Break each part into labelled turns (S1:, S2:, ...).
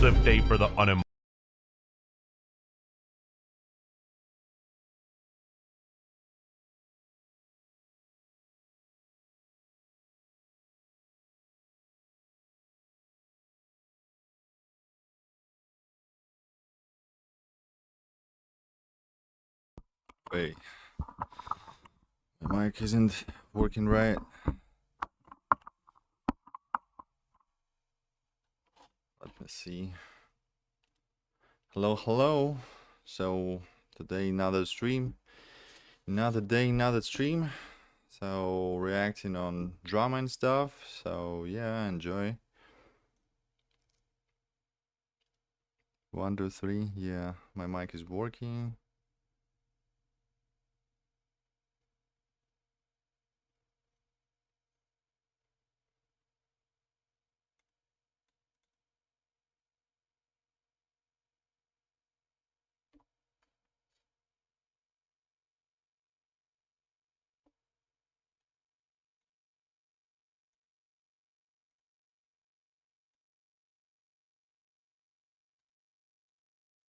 S1: Massive day for the unemployed.
S2: Wait, my mic isn't working right. Let me see. Hello, hello. So today another stream, another day, another stream. So reacting on drama and stuff. So yeah, enjoy. 1, 2, 3. Yeah, my mic is working.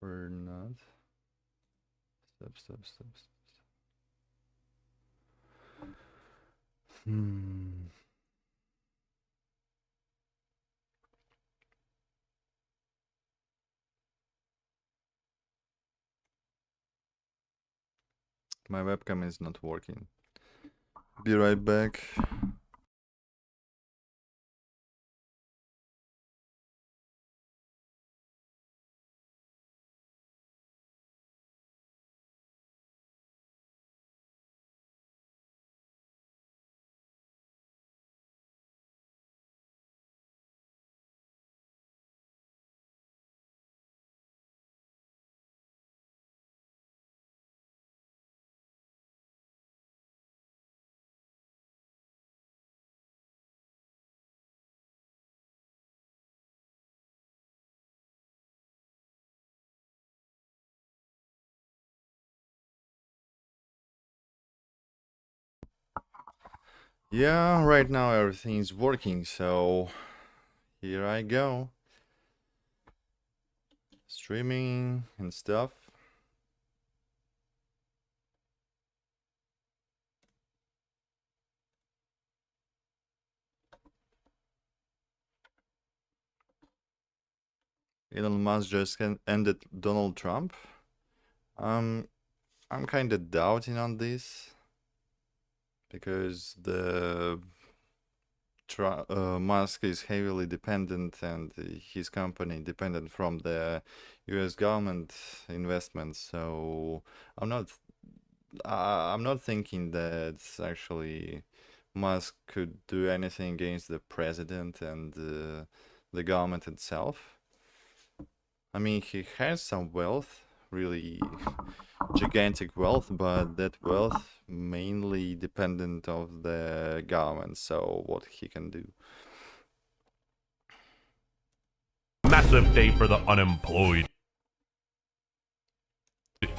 S2: We're not. Stop, stop, stop, stop. My webcam is not working. Be right back. Yeah, right now everything's working, so here I go. Streaming and stuff. Elon Musk just ended Donald Trump. I'm kind of doubting on this because the Musk is heavily dependent and his company dependent from the U.S. government investments. So I'm not thinking that actually Musk could do anything against the president and the government itself. I mean, he has some wealth, really gigantic wealth, but that wealth mainly dependent of the government, so what he can do.
S1: Massive day for the unemployed.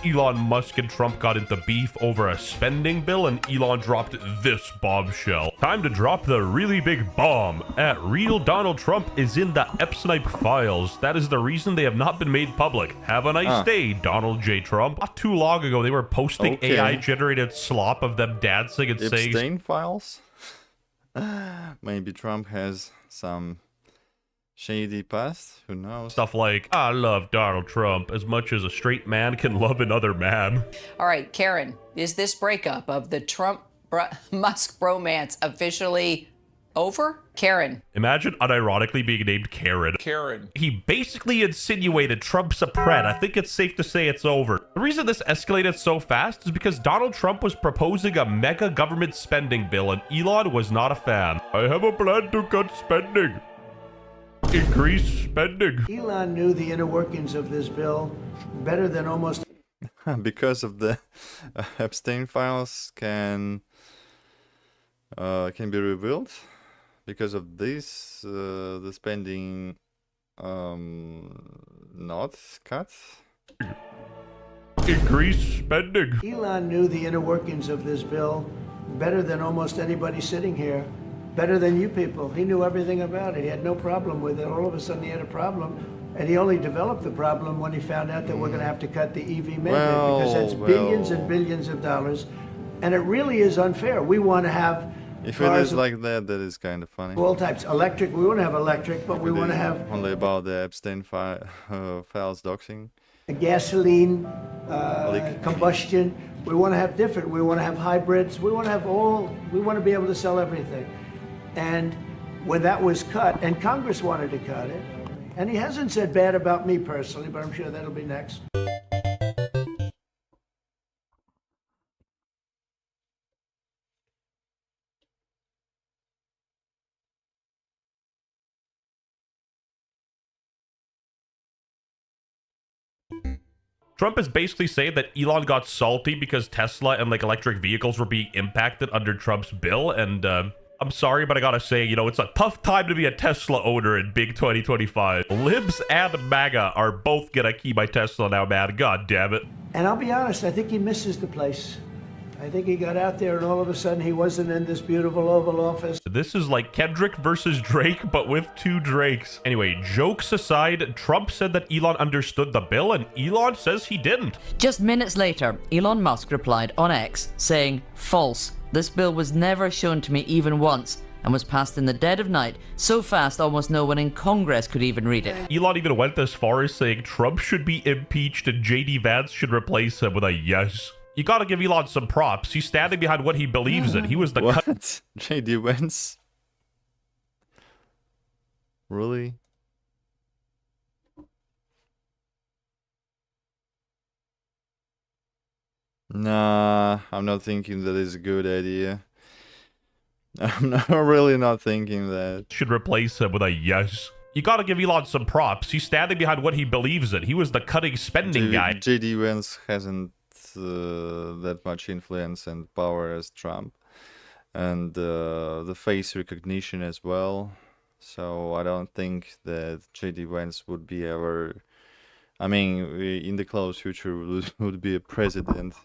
S1: Elon Musk and Trump got into beef over a spending bill, and Elon dropped this bombshell. Time to drop the really big bomb. At real Donald Trump is in the Epsnipe files. That is the reason they have not been made public. Have a nice day, Donald J. Trump. Not too long ago, they were posting AI-generated slop of them dancing and saying...
S2: Epstein files? Maybe Trump has some shady past, who knows?
S1: Stuff like, I love Donald Trump as much as a straight man can love another man.
S3: All right, Karen, is this breakup of the Trump-Musk bromance officially over? Karen.
S1: Imagine unironically being named Karen.
S4: Karen.
S1: He basically insinuated Trump's a pret. I think it's safe to say it's over. The reason this escalated so fast is because Donald Trump was proposing a mega government spending bill and Elon was not a fan. I have a plan to cut spending. Increase spending.
S5: Elon knew the inner workings of this bill better than almost...
S2: Because of the Epstein files can be revealed. Because of this, the spending not cut.
S1: Increase spending.
S5: Elon knew the inner workings of this bill better than almost anybody sitting here. better than you people. He knew everything about it. He had no problem with it. All of a sudden he had a problem. And he only developed the problem when he found out that we're going to have to cut the EV mandate, because that's billions and billions of dollars. And it really is unfair. We want to have
S2: If it is like that, that is kind of funny.
S5: all types. Electric, we want to have electric, but we want to have
S2: only about the Epstein files doxing.
S5: gasoline, combustion. We want to have different. We want to have hybrids. We want to have all. We want to be able to sell everything. And when that was cut, and Congress wanted to cut it, and he hasn't said bad about me personally, but I'm sure that'll be next.
S1: Trump is basically saying that Elon got salty because Tesla and like electric vehicles were being impacted under Trump's bill. And I'm sorry, but I gotta say, you know, it's a tough time to be a Tesla owner in big 2025. Libs and MAGA are both gonna keep my Tesla now, man. God damn it.
S5: And I'll be honest, I think he misses the place. I think he got out there and all of a sudden he wasn't in this beautiful Oval Office.
S1: This is like Kendrick versus Drake, but with two Drakes. Anyway, jokes aside, Trump said that Elon understood the bill, and Elon says he didn't.
S4: Just minutes later, Elon Musk replied on X, saying, "False. This bill was never shown to me even once, and was passed in the dead of night, so fast almost no one in Congress could even read it."
S1: Elon even went as far as saying Trump should be impeached and JD Vance should replace him with a yes. You gotta give Elon some props. He's standing behind what he believes in. He was the
S2: What? JD Vance? Really? Nah, I'm not thinking that is a good idea. Really not thinking that.
S1: Should replace him with a yes. You gotta give Elon some props. He's standing behind what he believes in. He was the cutting spending guy.
S2: JD Vance hasn't that much influence and power as Trump, and the face recognition as well. So I don't think that JD Vance would be ever, I mean, in the close future would be a president,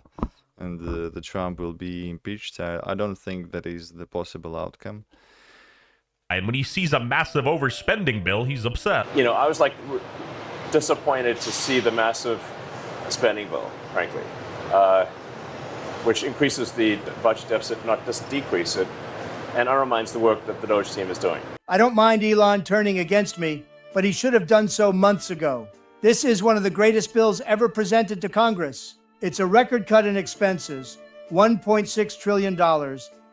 S2: and the Trump will be impeached. I don't think that is the possible outcome.
S1: And when he sees a massive overspending bill, he's upset.
S6: You know, I was like disappointed to see the massive spending bill, frankly, which increases the budget deficit, not just decrease it, and undermines the work that the Doge team is doing.
S5: I don't mind Elon turning against me, but he should have done so months ago. This is one of the greatest bills ever presented to Congress. It's a record cut in expenses, $1.6 trillion,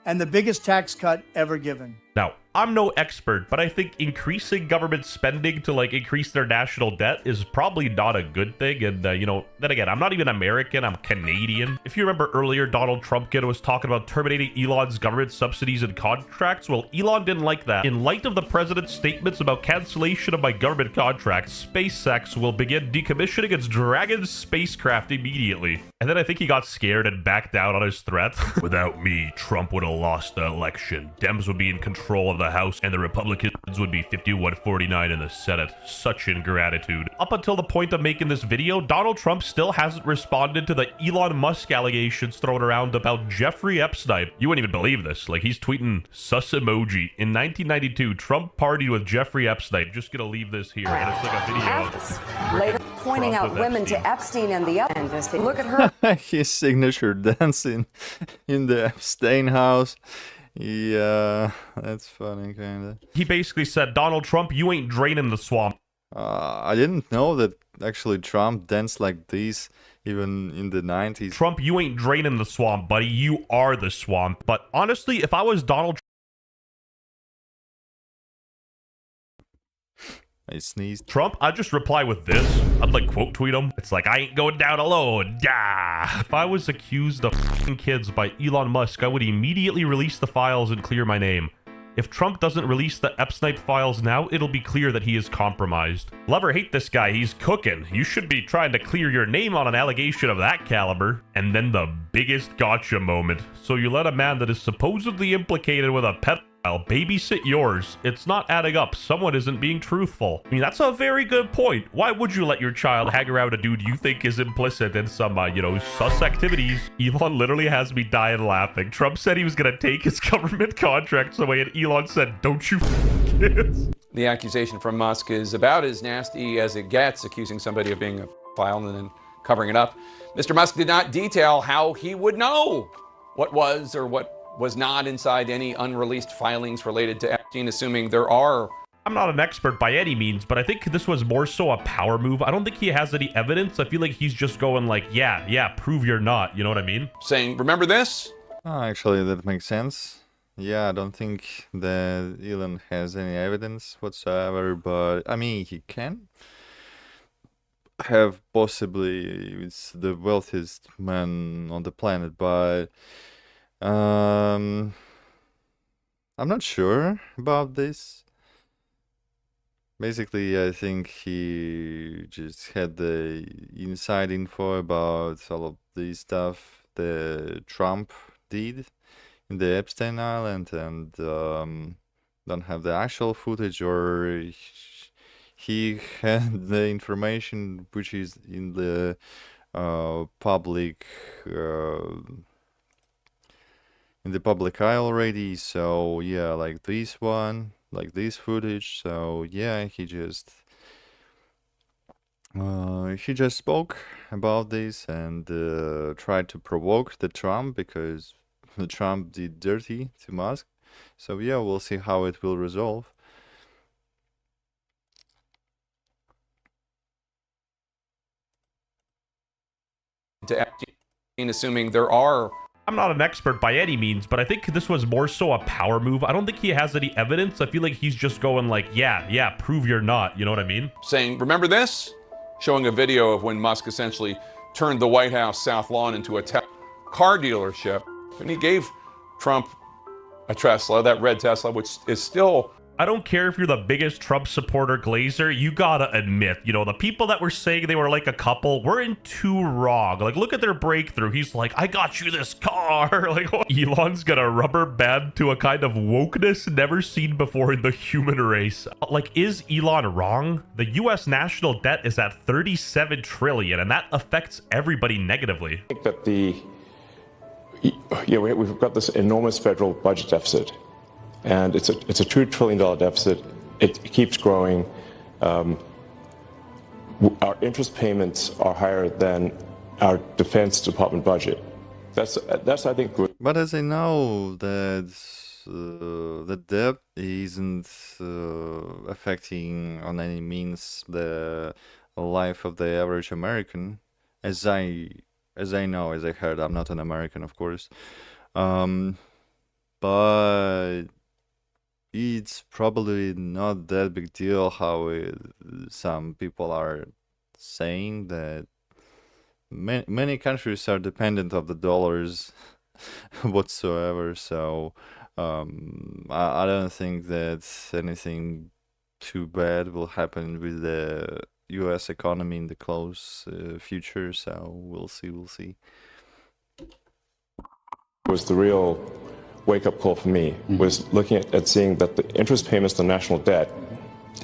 S5: and the biggest tax cut ever given.
S1: Now, I'm no expert, but I think increasing government spending to, like, increase their national debt is probably not a good thing. And, you know, then again, I'm not even American, I'm Canadian. If you remember earlier, Donald Trump was talking about terminating Elon's government subsidies and contracts. Well, Elon didn't like that. In light of the president's statements about cancellation of my government contracts, SpaceX will begin decommissioning its Dragon spacecraft immediately. And then I think he got scared and backed down on his threat. Without me, Trump would have lost the election. Dems would be in control of the House, and the Republicans would be 51-49 in the Senate. Such ingratitude. Up until the point of making this video, Donald Trump still hasn't responded to the Elon Musk allegations thrown around about Jeffrey Epstein. You wouldn't even believe this. Like, he's tweeting sus emoji. In 1992, Trump partied with Jeffrey Epstein. Just gonna leave this here, and it's like a video.
S7: Later pointing
S1: Trump
S7: out
S1: with
S7: women
S1: Epstein.
S7: to Epstein and the other. Look at her.
S2: His signature dancing in the Epstein house. Yeah, that's funny, kinda.
S1: He basically said, Donald Trump, you ain't draining the swamp.
S2: I didn't know that actually Trump danced like this even in the 90s.
S1: Trump, you ain't draining the swamp, buddy. You are the swamp. But honestly, if I was Donald
S2: I sneezed.
S1: Trump, I'd just reply with this. I'd like quote tweet him. It's like, I ain't going down alone. Dah. If I was accused of f***ing kids by Elon Musk, I would immediately release the files and clear my name. If Trump doesn't release the Epstein files now, it'll be clear that he is compromised. Love or hate this guy, he's cooking. You should be trying to clear your name on an allegation of that caliber. And then the biggest gotcha moment. So you let a man that is supposedly implicated with a pet I'll babysit yours. It's not adding up. Someone isn't being truthful. I mean, that's a very good point. Why would you let your child hang around a dude you think is implicit in some, sus activities? Elon literally has me dying laughing. Trump said he was going to take his government contracts away, and Elon said, don't you kids.
S8: The accusation from Musk is about as nasty as it gets, accusing somebody of being a pedophile and then covering it up. Mr. Musk did not detail how he would know what was or what was not inside any unreleased filings related to Epstein, assuming there are.
S1: I'm not an expert by any means, but I think this was more so a power move. I don't think he has any evidence. I feel like he's just going like, yeah, prove you're not. You know what I mean?
S8: Saying, remember this?
S2: Oh, actually, that makes sense. Yeah, I don't think that Elon has any evidence whatsoever, but I mean, he can have possibly, it's the wealthiest man on the planet, but I'm not sure about this. Basically, I think he just had the inside info about all of this stuff that Trump did in the Epstein Island, and don't have the actual footage, or he had the information which is in the public in the public eye already. So yeah, like this one, like this footage. So yeah, he just spoke about this and tried to provoke the Trump, because the Trump did dirty to Musk. So yeah, we'll see how it will resolve.
S8: To Epstein, assuming there are.
S1: I'm not an expert by any means, but I think this was more so a power move. I don't think he has any evidence. I feel like he's just going like, yeah, prove you're not. You know what I mean?
S8: Saying, remember this? Showing a video of when Musk essentially turned the White House South Lawn into a car dealership. And he gave Trump a Tesla, that red Tesla, which is still...
S1: I don't care if you're the biggest Trump supporter Glazer, you gotta admit, the people that were saying they were like a couple were in too wrong. Like, look at their breakthrough. He's like, I got you this car. Like, Elon's got a rubber band to a kind of wokeness never seen before in the human race. Like, is Elon wrong? The US national debt is at 37 trillion, and that affects everybody negatively.
S6: I think that we've got this enormous federal budget deficit. And it's a $2 trillion deficit. It keeps growing. Our interest payments are higher than our Defense Department budget. That's I think good.
S2: But as I know that the debt isn't affecting on any means the life of the average American, as I heard. I'm not an American, of course, but it's probably not that big deal how some people are saying that many countries are dependent of the dollars whatsoever. So I don't think that anything too bad will happen with the US economy in the close future. So we'll see.
S6: Was the real wake-up call for me, was looking at seeing that the interest payments on national debt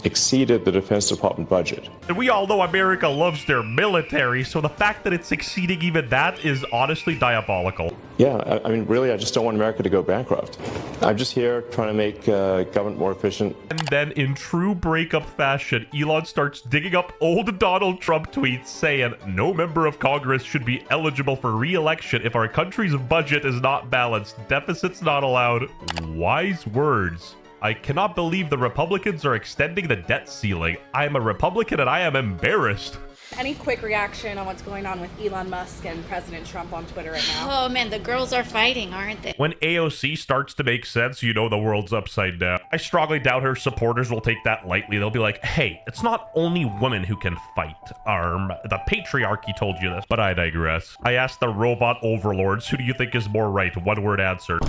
S6: exceeded the Defense Department budget.
S1: And we all know America loves their military, so the fact that it's exceeding even that is honestly diabolical.
S6: Yeah, I mean, really, I just don't want America to go bankrupt. I'm just here trying to make government more efficient.
S1: And then, in true breakup fashion, Elon starts digging up old Donald Trump tweets saying, no member of Congress should be eligible for re-election if our country's budget is not balanced. Deficits not allowed. Wise words. I cannot believe the Republicans are extending the debt ceiling. I am a Republican and I am embarrassed.
S9: Any quick reaction on what's going on with Elon Musk and President Trump on Twitter right now?
S10: Oh man, the girls are fighting, aren't they?
S1: When AOC starts to make sense, you know the world's upside down. I strongly doubt her supporters will take that lightly. They'll be like, hey, it's not only women who can fight. The patriarchy told you this, but I digress. I asked the robot overlords, who do you think is more right? One word answer.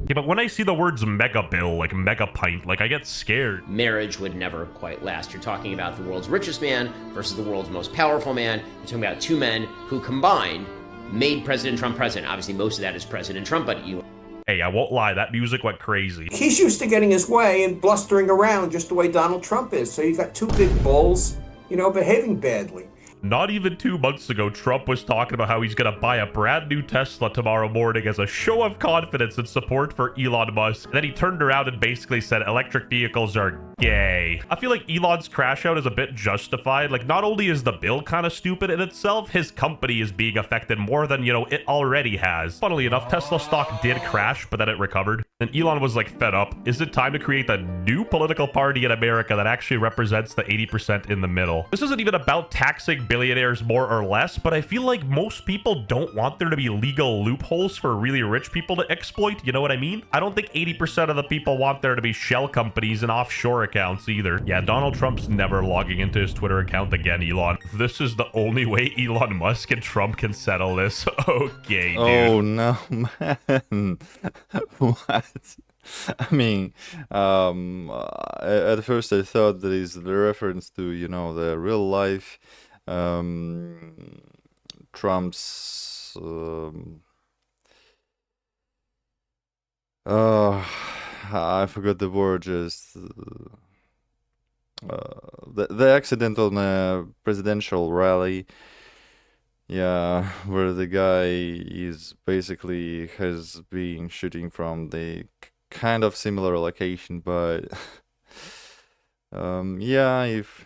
S1: Yeah, but when I see the words mega bill, like mega pint, like I get scared.
S11: Marriage would never quite last. You're talking about the world's richest man versus the world's most powerful man. You're talking about two men who combined made President Trump president. Obviously, most of that is President Trump, but
S1: Hey, I won't lie, that music went crazy.
S12: He's used to getting his way and blustering around just the way Donald Trump is. So you've got two big bulls, you know, behaving badly.
S1: Not even 2 months ago, Trump was talking about how he's gonna buy a brand new Tesla tomorrow morning as a show of confidence and support for Elon Musk. And then he turned around and basically said electric vehicles are gay. I feel like Elon's crash out is a bit justified. Like, not only is the bill kind of stupid in itself, his company is being affected more than, you know, it already has. Funnily enough, Tesla stock did crash, but then it recovered. And Elon was like fed up. Is it time to create a new political party in America that actually represents the 80% in the middle? This isn't even about taxing billionaires more or less, but I feel like most people don't want there to be legal loopholes for really rich people to exploit, you know what I mean? I don't think 80% of the people want there to be shell companies and offshore accounts either. Yeah, Donald Trump's never logging into his Twitter account again, Elon. This is the only way Elon Musk and Trump can settle this. Okay, dude.
S2: Oh no, man. What? I mean, at first I thought that is the reference to, you know, the real life Trump's I forgot the word, just the accident on a presidential rally. Yeah, where the guy is basically has been shooting from the kind of similar location, but yeah, if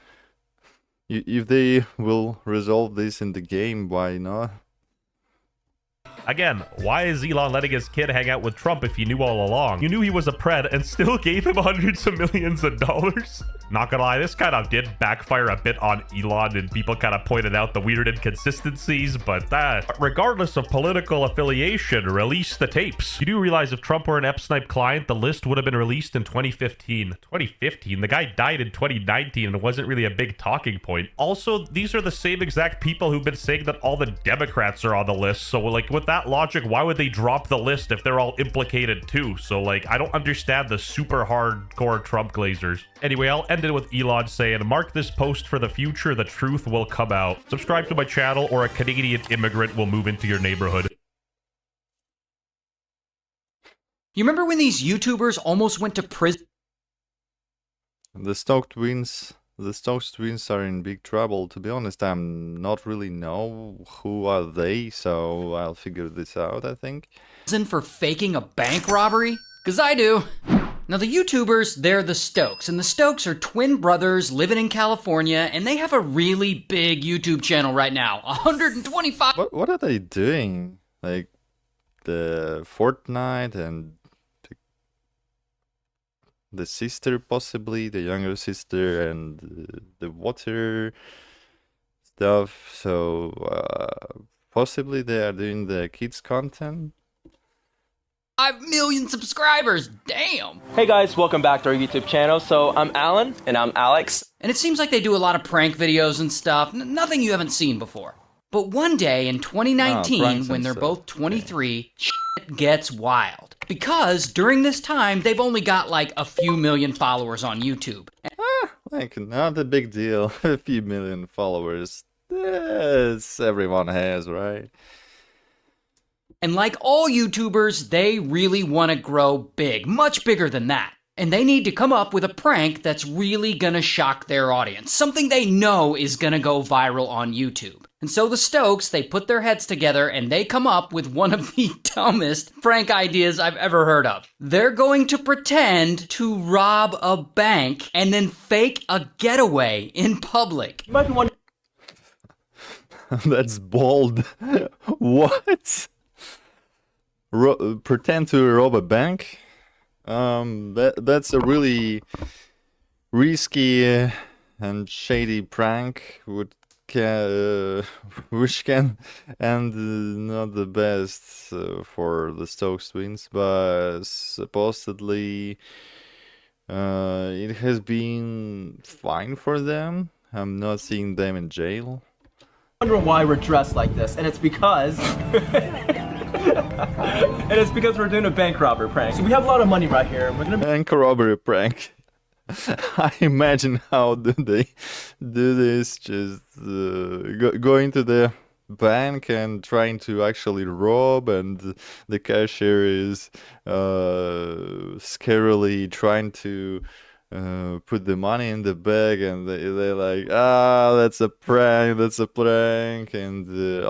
S2: they will resolve this in the game, why not?
S1: Again, why is Elon letting his kid hang out with Trump if you knew all along? You knew he was a pred and still gave him hundreds of millions of dollars? Not gonna lie, this kind of did backfire a bit on Elon, and people kind of pointed out the weird inconsistencies, but regardless of political affiliation, release the tapes. You do realize if Trump were an Epsnipe client, the list would have been released in 2015. 2015? The guy died in 2019 and it wasn't really a big talking point. Also, these are the same exact people who've been saying that all the Democrats are on the list, so like with that logic, why would they drop the list if they're all implicated too? So like, I don't understand the super hardcore Trump glazers. Anyway, I'll end it with Elon saying, mark this post for the future, the truth will come out. Subscribe to my channel or a Canadian immigrant will move into your neighborhood.
S13: You remember when these YouTubers almost went to prison?
S2: The Stokes twins are in big trouble. To be honest, I'm not really know who are they, so I'll figure this out, I think.
S13: For faking a bank robbery? Because I do. Now the YouTubers, they're the Stokes, and the Stokes are twin brothers living in California, and they have a really big YouTube channel right now, 125.
S2: What are they doing? Like the Fortnite and the sister, possibly the younger sister, and the water stuff. So possibly they are doing the kids content.
S13: 5 million subscribers, damn!
S14: Hey guys, welcome back to our YouTube channel. So I'm Alan. And I'm Alex.
S13: And it seems like they do a lot of prank videos and stuff, nothing you haven't seen before. But one day in 2019, when they're both 23, shit gets wild. Because during this time, they've only got like a few million followers on YouTube.
S2: Like, not a big deal. A few million followers. Yes, everyone has, right?
S13: And like all YouTubers, they really want to grow big, much bigger than that. And they need to come up with a prank that's really gonna shock their audience, something they know is gonna go viral on YouTube. And so the Stokes, they put their heads together and they come up with one of the dumbest prank ideas I've ever heard of. They're going to pretend to rob a bank and then fake a getaway in public.
S14: You might be wondering.
S2: That's bold. What? Pretend to rob a bank? That's a really risky and shady prank, which can end not the best for the Stokes twins, but supposedly it has been fine for them. I'm not seeing them in jail.
S14: Wondering why we're dressed like this, and it's because we're doing a bank robbery prank. So we have a lot of money right here. We're gonna
S2: bank robbery prank. I imagine how do they do this? Just go into the bank and trying to actually rob, and the cashier is scarily trying to put the money in the bag, and they're like, that's a prank, and the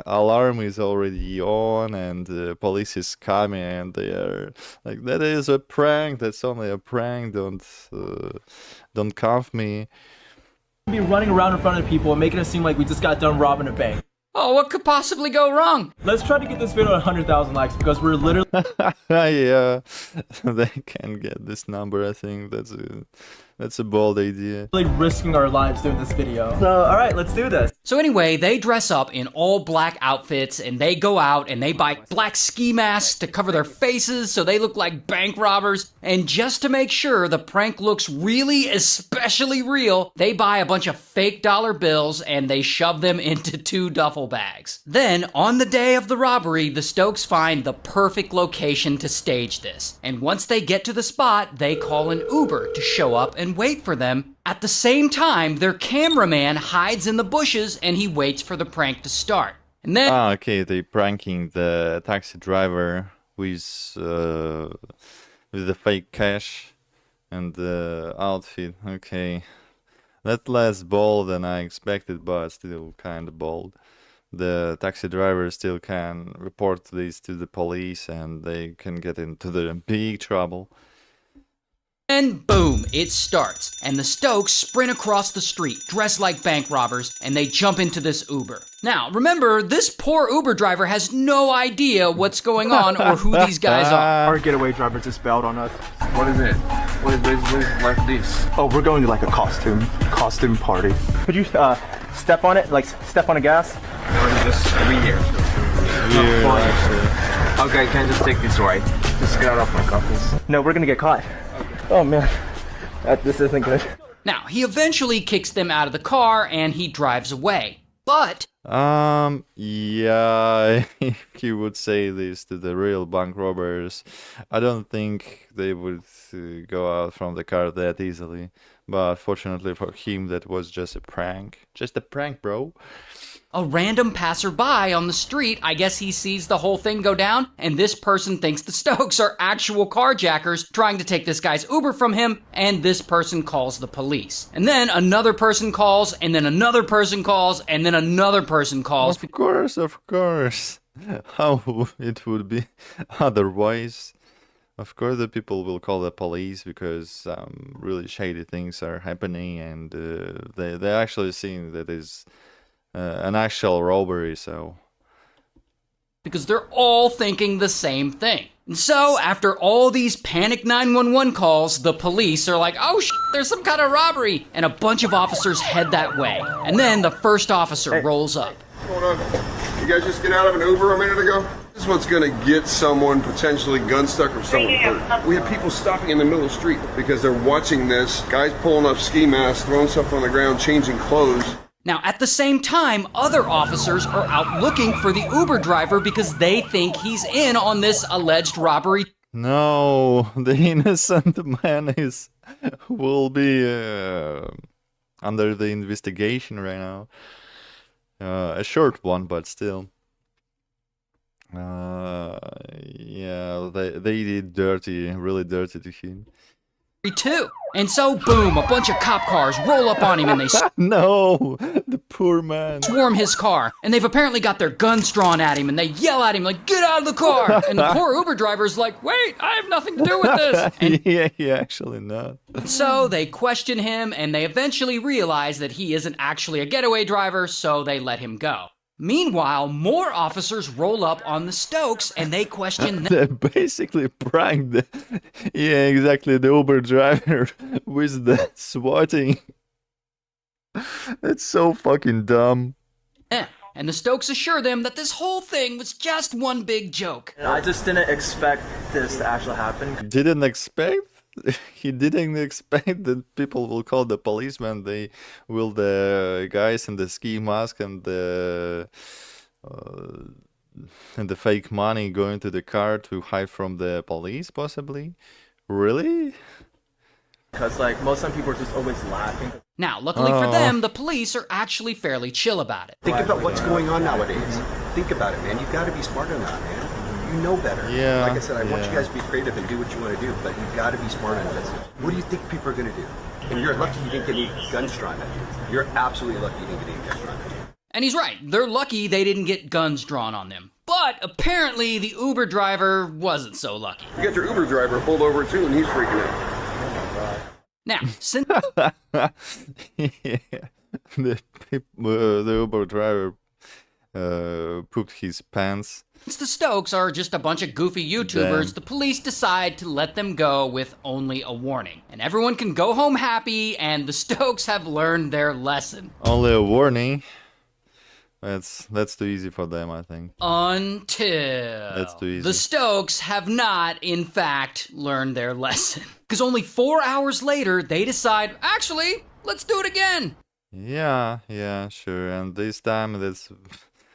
S2: alarm is already on, and the police is coming, and they are like, that is a prank, that's only a prank, don't cuff me.
S14: Be running around in front of people and making it seem like we just got done robbing a bank.
S13: Oh, what could possibly go wrong?
S14: Let's try to get this video 100,000 likes because we're literally...
S2: Yeah, they can get this number. I think that's a bold idea.
S14: Really risking our lives doing this video. So, all right, let's do this.
S13: So anyway, they dress up in all black outfits and they go out and they buy black ski masks to cover their faces so they look like bank robbers. And just to make sure the prank looks really especially real, they buy a bunch of fake dollar bills and they shove them into 2 duffel bags. Then, on the day of the robbery, the Stokes find the perfect location to stage this. And once they get to the spot, they call an Uber to show up and wait for them. At the same time, their cameraman hides in the bushes and he waits for the prank to start. And then...
S2: okay, they pranking the taxi driver with the fake cash and the outfit. Okay, that's less bold than I expected, but still kind of bold. The taxi driver still can report this to the police and they can get into the big trouble.
S13: And boom, it starts, and the Stokes sprint across the street, dressed like bank robbers, and they jump into this Uber. Now, remember, this poor Uber driver has no idea what's going on or who these guys are.
S14: Our getaway driver just bailed on us.
S15: What is it? What is like this?
S14: Oh, we're going to like a costume party. Could you step on it, like step on a gas?
S15: Just every year. Okay, can I just take this right? Just get out of my office.
S14: No, we're gonna get caught. Oh man, this isn't good.
S13: Now, he eventually kicks them out of the car and he drives away. But...
S2: yeah, if you would say this to the real bank robbers, I don't think they would go out from the car that easily. But fortunately for him, that was just a prank. Just a prank, bro.
S13: A random passerby on the street, I guess he sees the whole thing go down, and this person thinks the Stokes are actual carjackers trying to take this guy's Uber from him, and this person calls the police. And then another person calls, and then another person calls, and then another person calls.
S2: Of course. How it would be otherwise? Of course the people will call the police because really shady things are happening, and they're actually seeing that is an actual robbery, so...
S13: Because they're all thinking the same thing. And so, after all these panic 911 calls, the police are like, oh shit, there's some kind of robbery! And a bunch of officers head that way. And then the first officer rolls up.
S16: Hold on. You guys just get out of an Uber a minute ago? This is what's gonna get someone potentially gun stuck or someone hurt. We have people stopping in the middle of the street because they're watching this. Guys pulling up ski masks, throwing stuff on the ground, changing clothes.
S13: Now, at the same time, other officers are out looking for the Uber driver because they think he's in on this alleged robbery.
S2: No, the innocent man will be under the investigation right now. A short one, but still. Yeah, they did really dirty to him.
S13: Too. And so, boom, a bunch of cop cars roll up on him and they
S2: no, the poor man.
S13: Swarm his car. And they've apparently got their guns drawn at him and they yell at him like, get out of the car. And the poor Uber driver's like, wait, I have nothing to do with this. And
S2: yeah, actually not.
S13: So they question him and they eventually realize that he isn't actually a getaway driver, so they let him go. Meanwhile, more officers roll up on the Stokes and they question them.
S2: They basically pranked the Uber driver with the swatting. It's so fucking dumb.
S13: Yeah, and the Stokes assure them that this whole thing was just one big joke.
S14: I just didn't expect this to actually happen.
S2: Didn't expect? He didn't expect that people will call the policeman. They will the guys in the ski mask and the fake money go into the car to hide from the police, possibly. Really?
S14: Because like most some people are just always laughing.
S13: Now, luckily for them, the police are actually fairly chill about it.
S17: Think about what's going on nowadays. Think about it, man. You've got to be smart on that, man. You know better.
S2: Yeah.
S17: Like I said, I want you guys to be creative and do what you want to do, but you've got to be smart on this. What do you think people are going to do? And you're lucky you didn't get any guns drawn at you. You're absolutely lucky you didn't get any guns drawn at you.
S13: And he's right. They're lucky they didn't get guns drawn on them. But apparently the Uber driver wasn't so lucky.
S16: You got your Uber driver pulled over too, and he's freaking out.
S13: Now, since
S2: the Uber driver pooped his pants.
S13: Since the Stokes are just a bunch of goofy YouTubers, the police decide to let them go with only a warning. And everyone can go home happy, and the Stokes have learned their lesson.
S2: Only a warning? That's too easy for them, I think.
S13: Until
S2: that's too easy.
S13: The Stokes have not, in fact, learned their lesson. Because only 4 hours later, they decide, actually, let's do it again.
S2: Yeah, sure. And this time,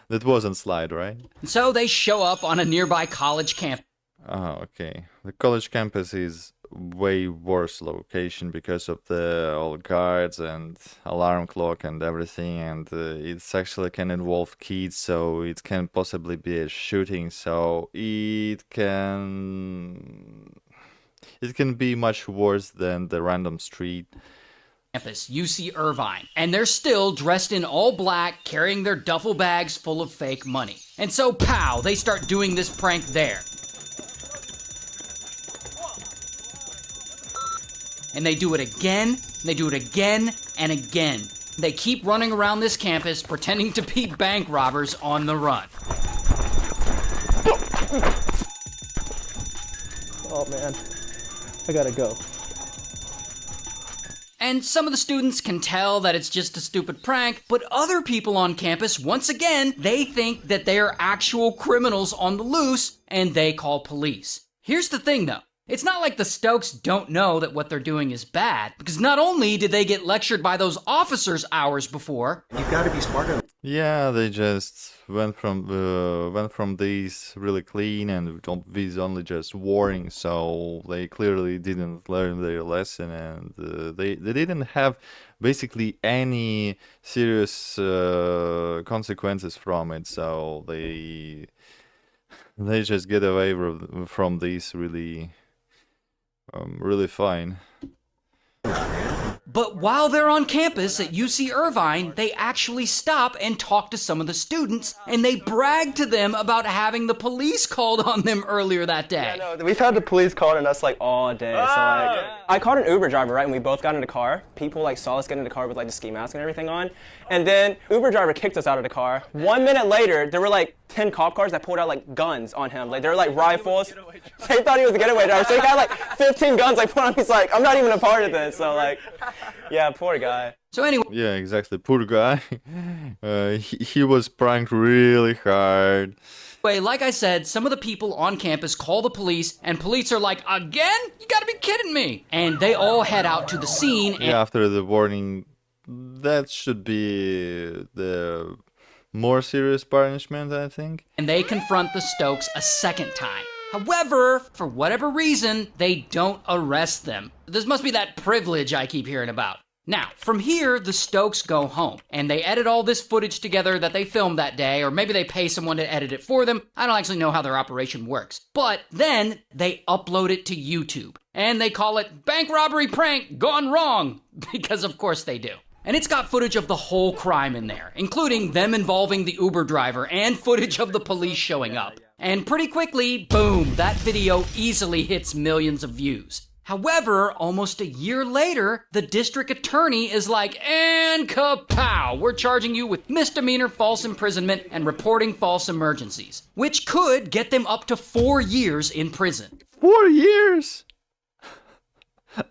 S2: that wasn't slide, right?
S13: So they show up on a nearby college campus.
S2: Oh, okay. The college campus is way worse location because of the old guards and alarm clock and everything, and it's actually can involve kids, so it can possibly be a shooting, so it can be much worse than the random street.
S13: Campus, UC Irvine, and they're still dressed in all black, carrying their duffel bags full of fake money. And so, pow, they start doing this prank there. And they do it again, and they do it again, and again. They keep running around this campus, pretending to be bank robbers on the run.
S14: Oh man, I gotta go.
S13: And some of the students can tell that it's just a stupid prank, but other people on campus, once again, they think that they are actual criminals on the loose, and they call police. Here's the thing, though. It's not like the Stokes don't know that what they're doing is bad, because not only did they get lectured by those officers hours before...
S17: You've got to be smarter.
S2: Yeah, they just went from these really clean and these only just warning, so they clearly didn't learn their lesson, and they didn't have basically any serious consequences from it, so they just get away from these really fine.
S13: But while they're on campus at UC Irvine, they actually stop and talk to some of the students, and they brag to them about having the police called on them earlier that day.
S14: Yeah, no, we've had the police calling on us like all day. So like, I called an Uber driver, right, and we both got in the car. People like saw us get in the car with like the ski mask and everything on, and then Uber driver kicked us out of the car. 1 minute later, there were like 10 cop cars that pulled out like guns on him. Like they were like rifles. They thought he was a getaway driver, so he had like 15 guns like put on. He's like, I'm not even a part of this. So like, yeah, poor guy.
S13: So anyway.
S2: Yeah, exactly. Poor guy. He was pranked really hard.
S13: Anyway, like I said, some of the people on campus call the police, and police are like, again? You gotta be kidding me. And they all head out to the scene. And
S2: yeah, after the warning, that should be the more serious punishment, I think.
S13: And they confront the Stokes a second time. However, for whatever reason, they don't arrest them. This must be that privilege I keep hearing about. Now, from here, the Stokes go home, and they edit all this footage together that they filmed that day, or maybe they pay someone to edit it for them. I don't actually know how their operation works. But then, they upload it to YouTube, and they call it Bank Robbery Prank Gone Wrong, because of course they do. And it's got footage of the whole crime in there, including them involving the Uber driver, and footage of the police showing up. And pretty quickly, boom, that video easily hits millions of views. However, almost a year later, the district attorney is like, and kapow, we're charging you with misdemeanor false imprisonment and reporting false emergencies, which could get them up to 4 years in prison.
S2: 4 years?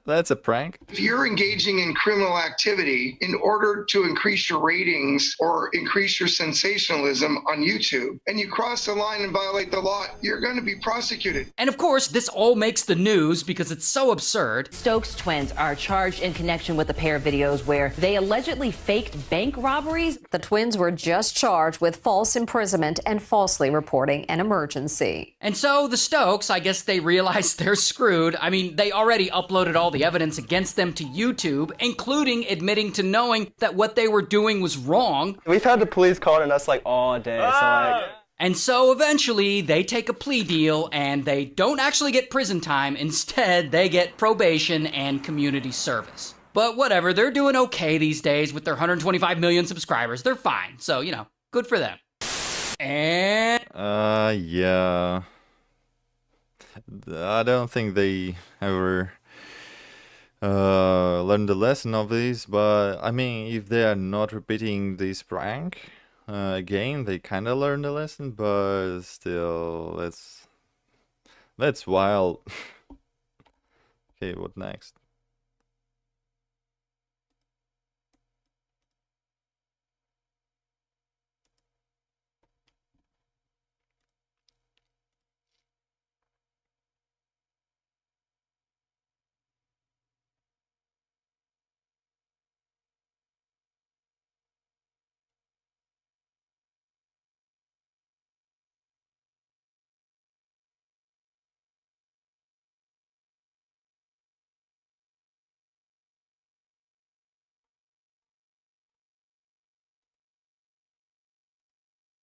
S2: That's a prank.
S18: If you're engaging in criminal activity in order to increase your ratings or increase your sensationalism on YouTube, and you cross the line and violate the law, you're going to be prosecuted.
S13: And of course, this all makes the news because it's so absurd.
S19: Stokes twins are charged in connection with a pair of videos where they allegedly faked bank robberies.
S7: The twins were just charged with false imprisonment and falsely reporting an emergency.
S13: And so the Stokes, I guess they realized they're screwed. I mean, they already uploaded reported all the evidence against them to YouTube, including admitting to knowing that what they were doing was wrong.
S14: We've had the police calling us like all day, so like...
S13: And so eventually they take a plea deal and they don't actually get prison time. Instead, they get probation and community service. But whatever, they're doing okay these days with their 125 million subscribers. They're fine. So, you know, good for them. And...
S2: yeah. I don't think they ever learned the lesson of this, but I mean, if they are not repeating this prank again, they kind of learned the lesson, but still, that's wild. Okay, what next?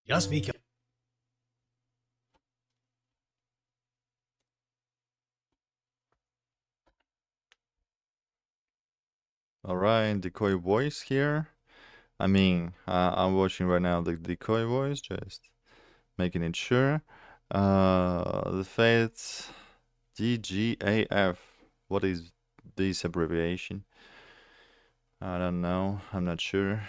S20: Just be careful.
S2: Alright, decoy voice here. I mean, I'm watching right now the decoy voice, just making it sure. The feds DGAF. What is this abbreviation? I don't know. I'm not sure.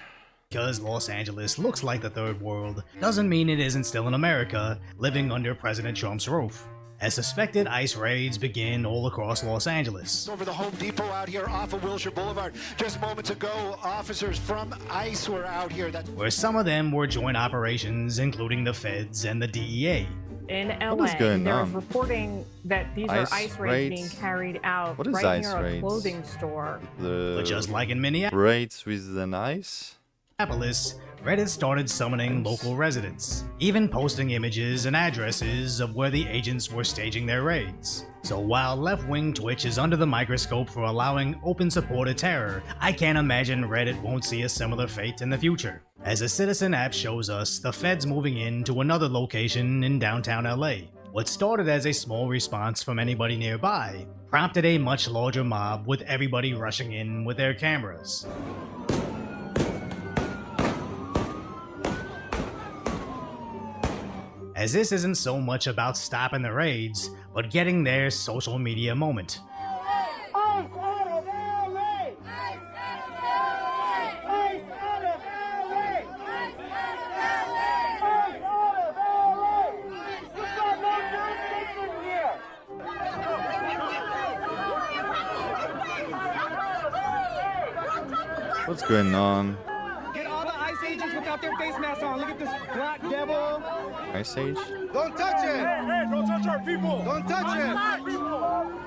S20: Because Los Angeles looks like the third world doesn't mean it isn't still in America, living under President Trump's roof. As suspected ICE raids begin all across Los Angeles.
S21: Over the Home Depot out here off of Wilshire Boulevard. Just moments ago, officers from ICE were out here.
S20: Where some of them were joint operations, including the feds and the DEA.
S22: In LA, there's reporting that these are ICE raids being carried out right near a clothing store.
S20: But just like in Minneapolis,
S2: raids with an ICE?
S20: Reddit started summoning local residents, even posting images and addresses of where the agents were staging their raids. So while left-wing Twitch is under the microscope for allowing open support of terror, I can't imagine Reddit won't see a similar fate in the future. As a citizen app shows us, the feds moving into another location in downtown LA. What started as a small response from anybody nearby prompted a much larger mob with everybody rushing in with their cameras. As this isn't so much about stopping the raids, but getting their social media moment.
S2: What's going on?
S23: Get all the ICE agents without their face masks on. Look at this black devil.
S2: Ice Age?
S23: Don't touch it! Hey, don't touch our people! Don't touch it!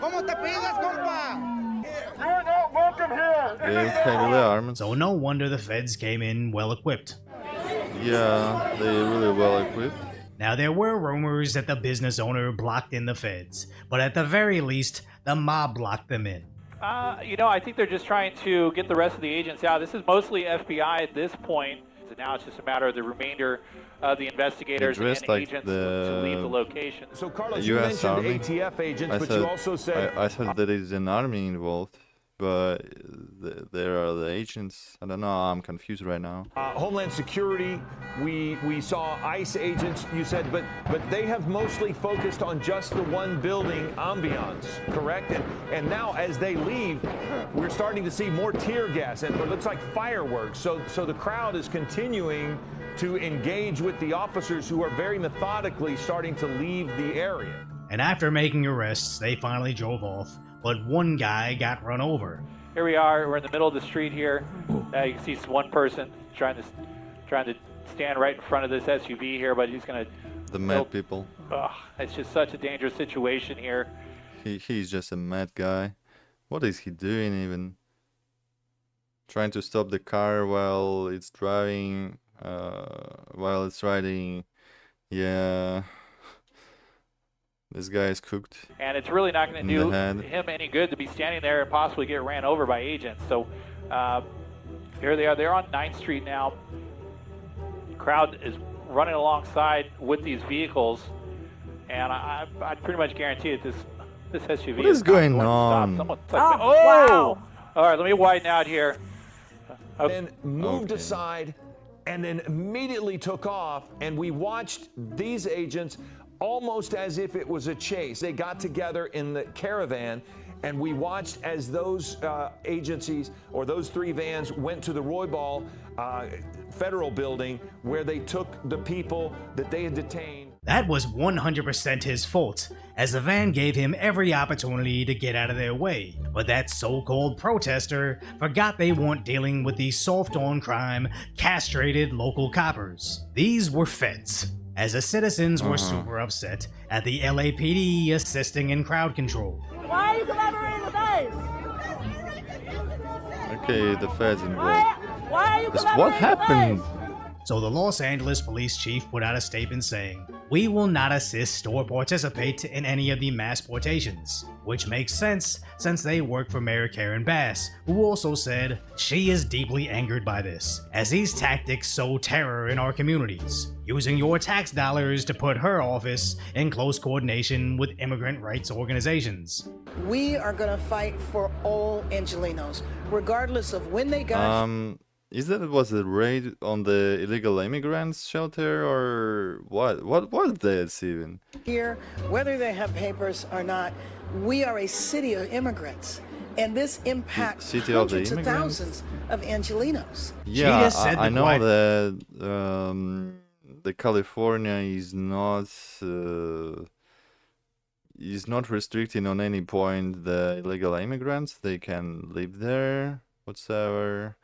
S23: ¿Cómo te pides, compa? You're not welcome here!
S2: So
S20: no wonder the feds came in well equipped.
S2: Yeah, they're really well equipped.
S20: Now there were rumors that the business owner blocked in the feds, but at the very least, the mob blocked them in.
S24: You know, I think they're just trying to get the rest of the agents out. This is mostly FBI at this point. So now it's just a matter of the remainder of the investigators and
S2: like
S24: agents to leave the location.
S25: So, Carlos,
S2: you
S25: mentioned
S2: Army?
S25: ATF agents, but you also said...
S2: I thought there is an army involved, but there are the agents. I don't know, I'm confused right now.
S25: Homeland Security, we saw ICE agents, you said, but they have mostly focused on just the one building ambiance, correct? And now as they leave, we're starting to see more tear gas, and it looks like fireworks. So the crowd is continuing to engage with the officers who are very methodically starting to leave the area.
S20: And after making arrests, they finally drove off, but one guy got run over.
S24: Here we are. We're in the middle of the street here. You can see one person trying to stand right in front of this SUV here, but he's going to...
S2: The mad people.
S24: It's just such a dangerous situation here.
S2: He's just a mad guy. What is he doing even? Trying to stop the car while it's driving, while it's riding. Yeah. This guy is cooked.
S24: And it's really not going to do him any good to be standing there and possibly get ran over by agents. So here they are. They're on 9th Street now. The crowd is running alongside with these vehicles. And I pretty much guarantee that this SUV
S2: what is going on?
S24: Wow. All right, let me widen out here.
S25: Then moved aside and then immediately took off. And we watched these agents almost as if it was a chase. They got together in the caravan, and we watched as those agencies or those 3 vans went to the Roybal federal building where they took the people that they had detained.
S20: That was 100% his fault, as the van gave him every opportunity to get out of their way. But that so-called protester forgot they weren't dealing with the soft-on-crime, castrated local coppers. These were feds, as the citizens were super upset at the LAPD assisting in crowd control.
S23: Why are you collaborating with us?
S2: Okay, the feds involved.
S23: Why are you
S2: What happened?
S20: So the Los Angeles police chief put out a statement saying, "We will not assist or participate in any of the mass portations," which makes sense since they work for Mayor Karen Bass, who also said she is deeply angered by this, as these tactics sow terror in our communities, using your tax dollars to put her office in close coordination with immigrant rights organizations.
S3: We are going to fight for all Angelenos, regardless of when they got...
S2: Was a raid on the illegal immigrants shelter, or what? What was this even?
S3: Here, whether they have papers or not, we are a city of immigrants, and this impacts hundreds of thousands of Angelenos.
S2: Yeah, I know that the California is not restricting on any point the illegal immigrants. They can live there whatsoever.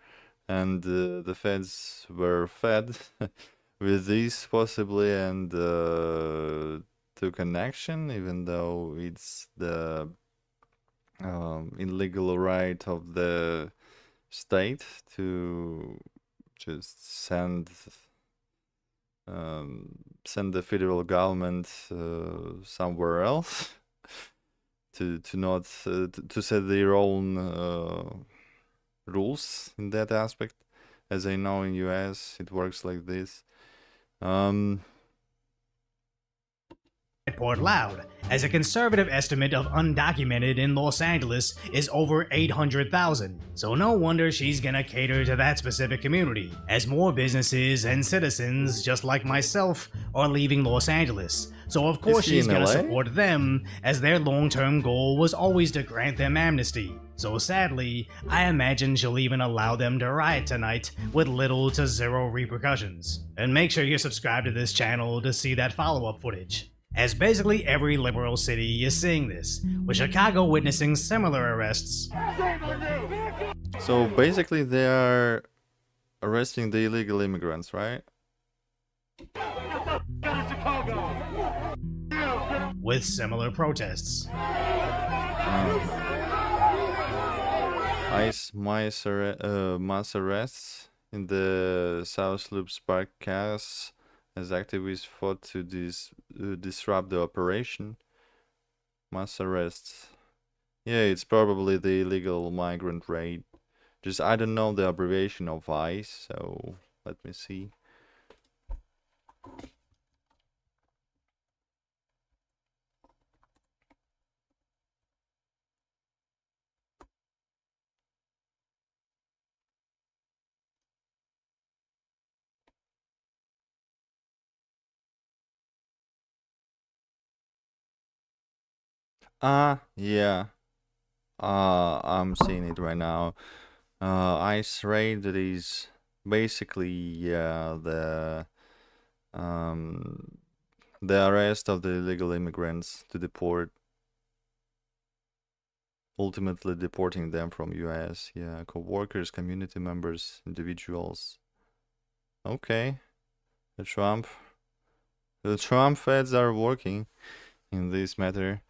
S2: And the feds were fed with this possibly and took an action, even though it's the illegal right of the state to just send the federal government somewhere else to not to set their own rules in that aspect. As I know, in US it works like this.
S20: Report loud, as a conservative estimate of undocumented in Los Angeles is over 800,000, so no wonder she's gonna cater to that specific community, as more businesses and citizens just like myself are leaving Los Angeles, so of course she's gonna support them, as their long-term goal was always to grant them amnesty. So sadly, I imagine she'll even allow them to riot tonight with little to zero repercussions. And make sure you're subscribed to this channel to see that follow-up footage, as basically every liberal city is seeing this, with Chicago witnessing similar arrests.
S2: So basically they are arresting the illegal immigrants, right?
S20: With similar protests.
S2: Mass arrests in the South Loop Spark cast as activists fought to disrupt the operation. Mass arrests. Yeah, it's probably the illegal migrant raid. Just I don't know the abbreviation of ICE, so let me see. Yeah. I'm seeing it right now. ICE raid, that is basically the arrest of the illegal immigrants to deport, ultimately deporting them from US. Yeah, co-workers, community members, individuals. Okay. The Trump feds are working in this matter.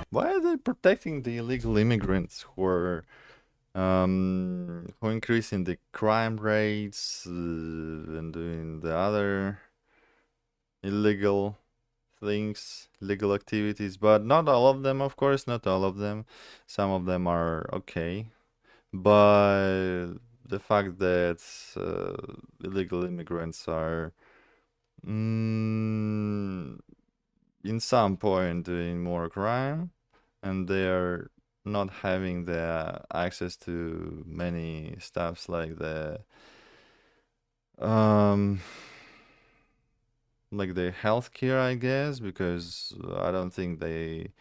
S2: Why are they protecting the illegal immigrants who are increasing the crime rates and doing the other illegal things, legal activities, but not all of them, of course, not all of them. Some of them are okay, but the fact that illegal immigrants are in some point doing more crime, and they are not having the access to many stuffs like the healthcare, I guess, because I don't think they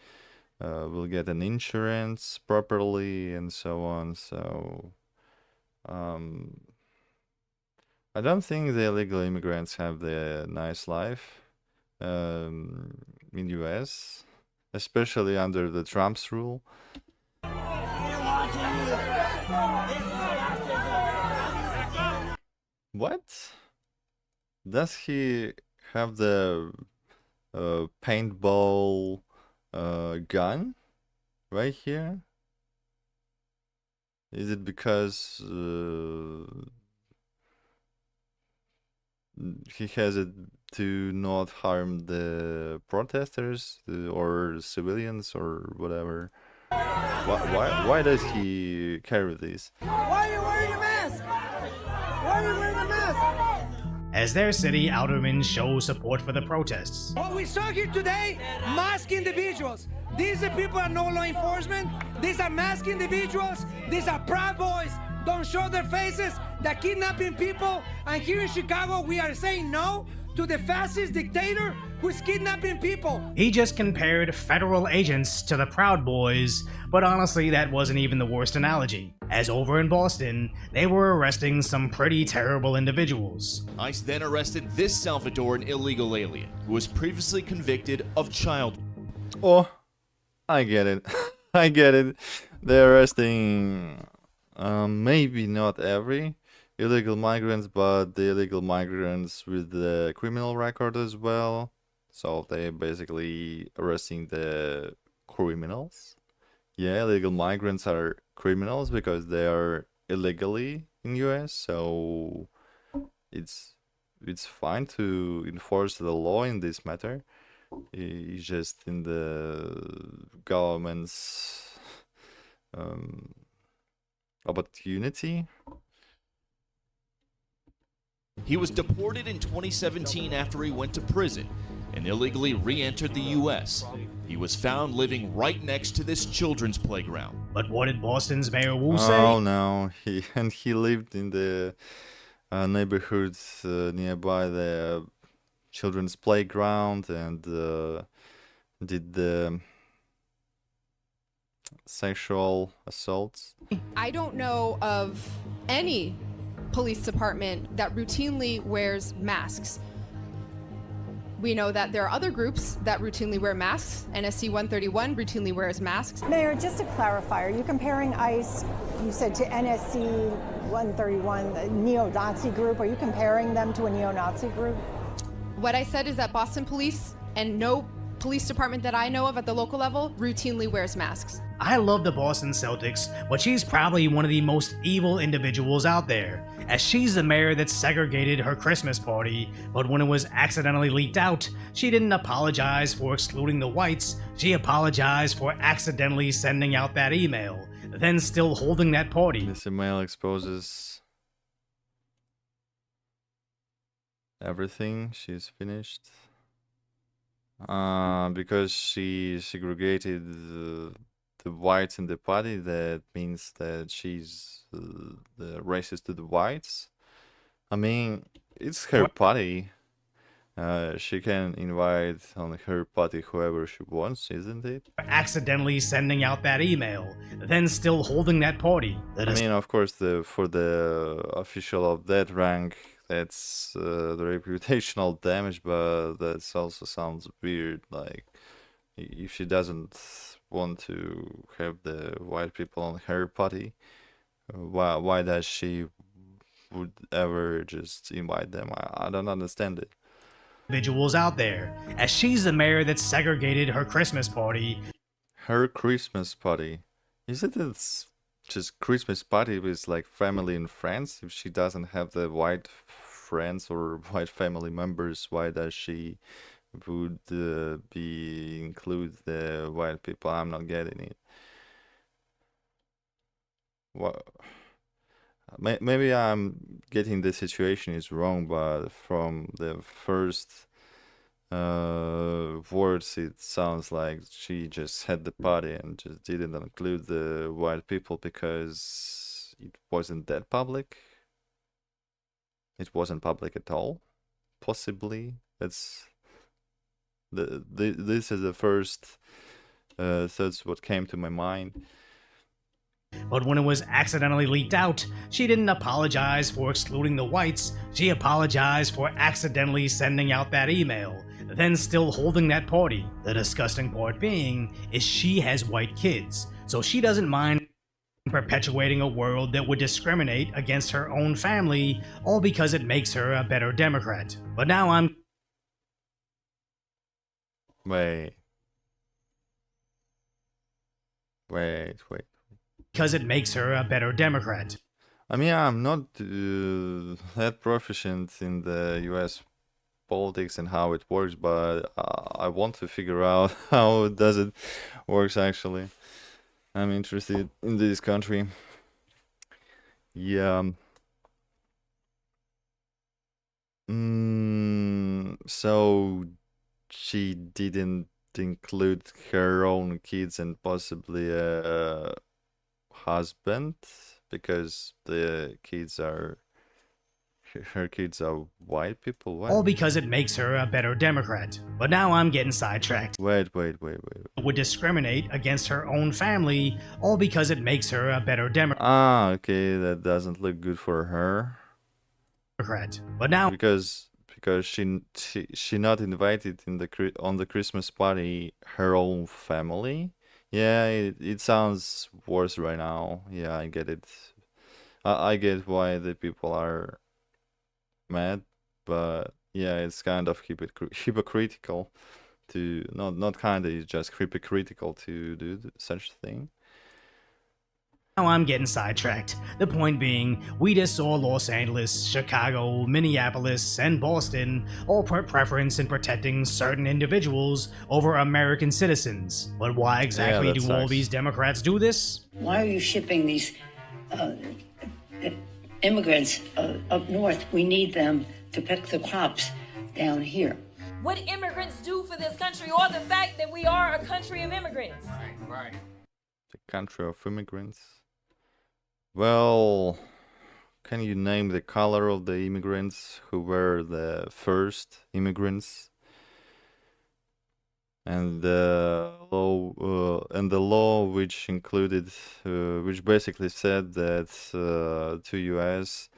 S2: will get an insurance properly and so on. So I don't think the illegal immigrants have the nice life in US, especially under the Trump's rule. What? Does he have the paintball gun right here? Is it because he has it to not harm the protesters or civilians or whatever? Why does he carry this?
S23: Why are you wearing a mask? Why are you wearing a mask?
S20: As their city aldermen show support for the protests.
S23: What we saw here today, masked individuals. These are people are no law enforcement. These are masked individuals. These are Proud Boys. Don't show their faces. They're kidnapping people. And here in Chicago, we are saying no to the fascist dictator who's kidnapping people.
S20: He just compared federal agents to the Proud Boys, but honestly that wasn't even the worst analogy, as over in Boston, they were arresting some pretty terrible individuals.
S4: ICE then arrested this Salvadoran illegal alien, who was previously convicted of child.
S2: Oh, I get it. I get it. They're arresting maybe not every illegal migrants, but the illegal migrants with the criminal record as well. So they're basically arresting the criminals. Yeah, illegal migrants are criminals because they are illegally in US. So it's fine to enforce the law in this matter. It's just in the government's opportunity.
S4: He was deported in 2017 after he went to prison and illegally re-entered the US. He was found living right next to this children's playground.
S20: But what did Boston's Mayor Wu say?
S2: Oh no, he lived in the neighborhoods nearby the children's playground and did the sexual assaults.
S5: I don't know of any police department that routinely wears masks. We know that there are other groups that routinely wear masks. NSC 131 routinely wears masks.
S6: Mayor, just to clarify, are you comparing ICE, you said, to NSC 131, the neo-Nazi group? Are you comparing them to a neo-Nazi group?
S5: What I said is that Boston Police and no police department that I know of at the local level routinely wears masks.
S20: I love the Boston Celtics, but she's probably one of the most evil individuals out there, as she's the mayor that segregated her Christmas party, but when it was accidentally leaked out, she didn't apologize for excluding the whites, she apologized for accidentally sending out that email, then still holding that party.
S2: This email exposes everything. She's finished. Because she segregated the whites in the party, that means that she's the racist to the whites. I mean, it's her party. She can invite on her party whoever she wants, isn't it?
S20: Accidentally sending out that email, then still holding that party.
S2: I mean, of course, for the official of that rank, that's the reputational damage, but that also sounds weird. Like, if she doesn't want to have the white people on her party, why does she would ever just invite them? I don't understand it.
S20: Individuals out there, as she's the mayor that segregated her Christmas party.
S2: her Christmas party. Isn't it just Christmas party with like family and friends? If she doesn't have the white friends or white family members, why does she would be include the white people? I'm not getting it. What? Maybe I'm getting the situation is wrong, but from the first words, it sounds like she just had the party and just didn't include the white people because it wasn't that public. It wasn't public at all. Possibly this is the first thoughts what came to my mind.
S20: But when it was accidentally leaked out, she didn't apologize for excluding the whites, she apologized for accidentally sending out that email, then still holding that party. The disgusting part being, is she has white kids, so she doesn't mind perpetuating a world that would discriminate against her own family, all because it makes her a better Democrat. But now I'm...
S2: Wait.
S20: Because it makes her a better Democrat.
S2: I mean, I'm not that proficient in the US politics and how it works, but I want to figure out how does it works actually. I'm interested in this country. Yeah. So she didn't include her own kids and possibly a husband because the kids are her kids are white people. What?
S20: All because it makes her a better Democrat. But now I'm getting sidetracked.
S2: Wait.
S20: Would discriminate against her own family, all because it makes her a better Democrat.
S2: Ah, okay, that doesn't look good for her.
S20: But now
S2: because she not invited in on the Christmas party her own family. Yeah, it sounds worse right now. Yeah, I get it. I get why the people are mad, but yeah, it's kind of hypocritical to not kind of, it's just hypocritical to do such a thing.
S20: Now I'm getting sidetracked. The point being, we just saw Los Angeles, Chicago, Minneapolis, and Boston all put preference in protecting certain individuals over American citizens. But why exactly do all these Democrats do this?
S8: Why are you shipping these immigrants up north? We need them to pick the crops down here.
S9: What immigrants do for this country, or the fact that we are a country of immigrants.
S2: Right. The country of immigrants. Well, can you name the color of the immigrants who were the first immigrants? And the law which included, which basically said that to US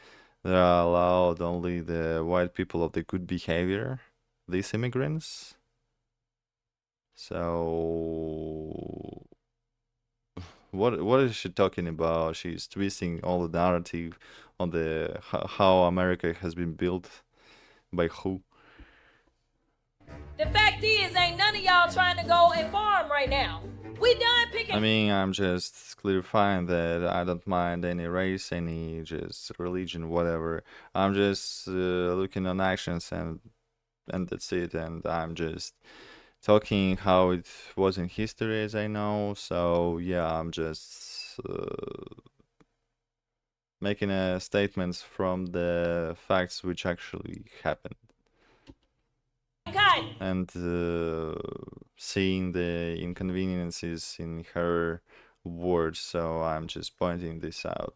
S2: they are allowed only the white people of the good behavior, these immigrants. So what is she talking about? She's twisting all the narrative on the how America has been built by who.
S9: The fact is, ain't none of y'all trying to go and farm right now. We done picking.
S2: I mean, I'm just clarifying that I don't mind any race, any just religion, whatever. I'm just looking on actions and that's it. And I'm just talking how it was in history, as I know. So yeah, I'm just making statements from the facts which actually happened.
S9: God.
S2: And seeing the inconveniences in her words, so I'm just pointing this out.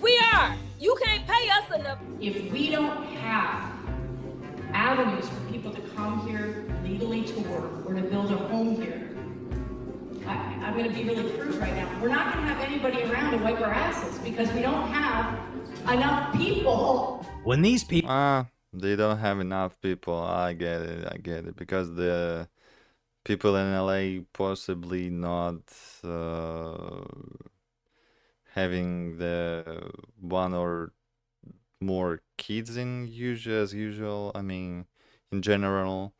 S9: We are. You can't pay us enough.
S10: If we don't have avenues for people to come here legally to work or to build a home here, I'm going to be really crude right now. We're not going to have anybody around to wipe our asses because we don't have enough people.
S20: When these people...
S2: they don't have enough people. I get it. Because the people in LA possibly not having the one or more kids as usual. I mean, in general.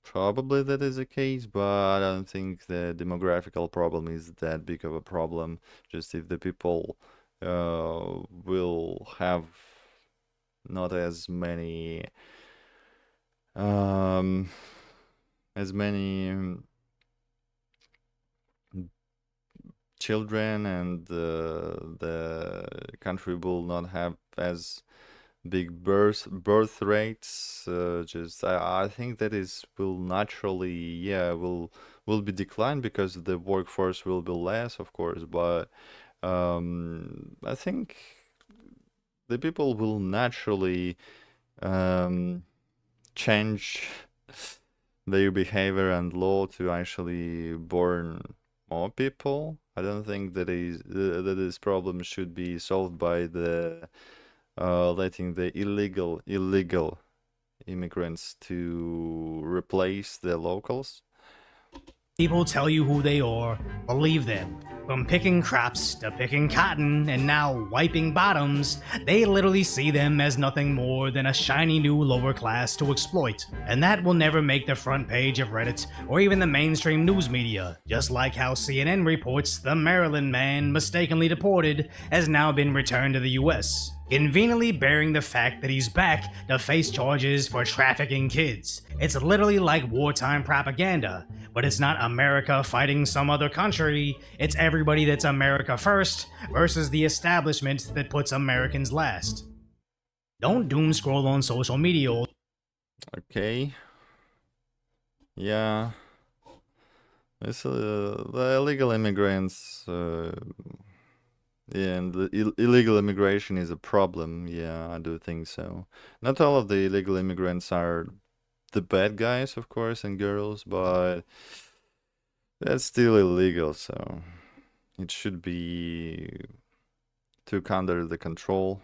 S2: Probably that is the case, but I don't think the demographical problem is that big of a problem. Just if the people will have not as many children, and the country will not have as big birth rates. I think that will naturally will be declined because the workforce will be less, of course, but I think the people will naturally change their behavior and law to actually born more people. I don't think that this problem should be solved by the letting the illegal immigrants to replace the locals.
S20: People tell you who they are, believe them. From picking crops to picking cotton and now wiping bottoms, they literally see them as nothing more than a shiny new lower class to exploit. And that will never make the front page of Reddit or even the mainstream news media, just like how CNN reports the Maryland man mistakenly deported has now been returned to the US, conveniently bearing the fact that he's back to face charges for trafficking kids. It's literally like wartime propaganda, but it's not America fighting some other country, it's everybody that's America first versus the establishment that puts Americans last. Don't doom scroll on social media.
S2: Okay. Yeah. It's the illegal immigrants and the illegal immigration is a problem. Yeah, I do think so. Not all of the illegal immigrants are the bad guys, of course, and girls, but that's still illegal, so it should be took under the control.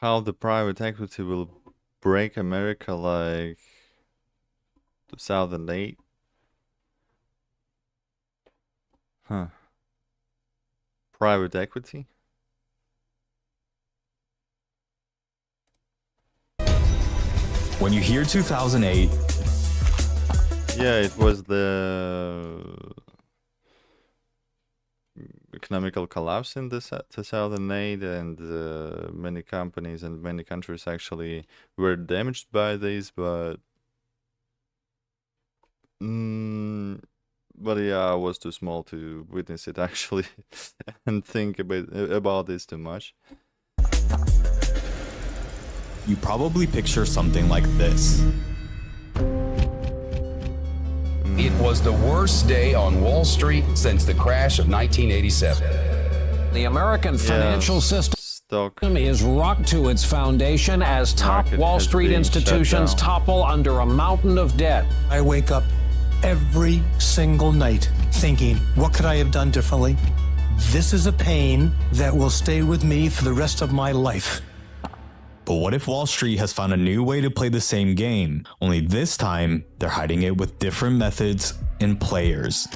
S2: How the private equity will break America like 2008? Huh. Private equity?
S1: When you hear 2008...
S2: Yeah, it was the economical collapse in this 2008, and many companies and many countries actually were damaged by this, but yeah, I was too small to witness it actually and think about this too much.
S1: You probably picture something like this.
S11: It was the worst day on Wall Street since the crash of 1987.
S12: The American financial system is rocked to its foundation as top Wall Street institutions topple under a mountain of debt.
S15: I wake up every single night thinking, what could I have done differently? This is a pain that will stay with me for the rest of my life.
S1: But what if Wall Street has found a new way to play the same game, only this time they're hiding it with different methods and players?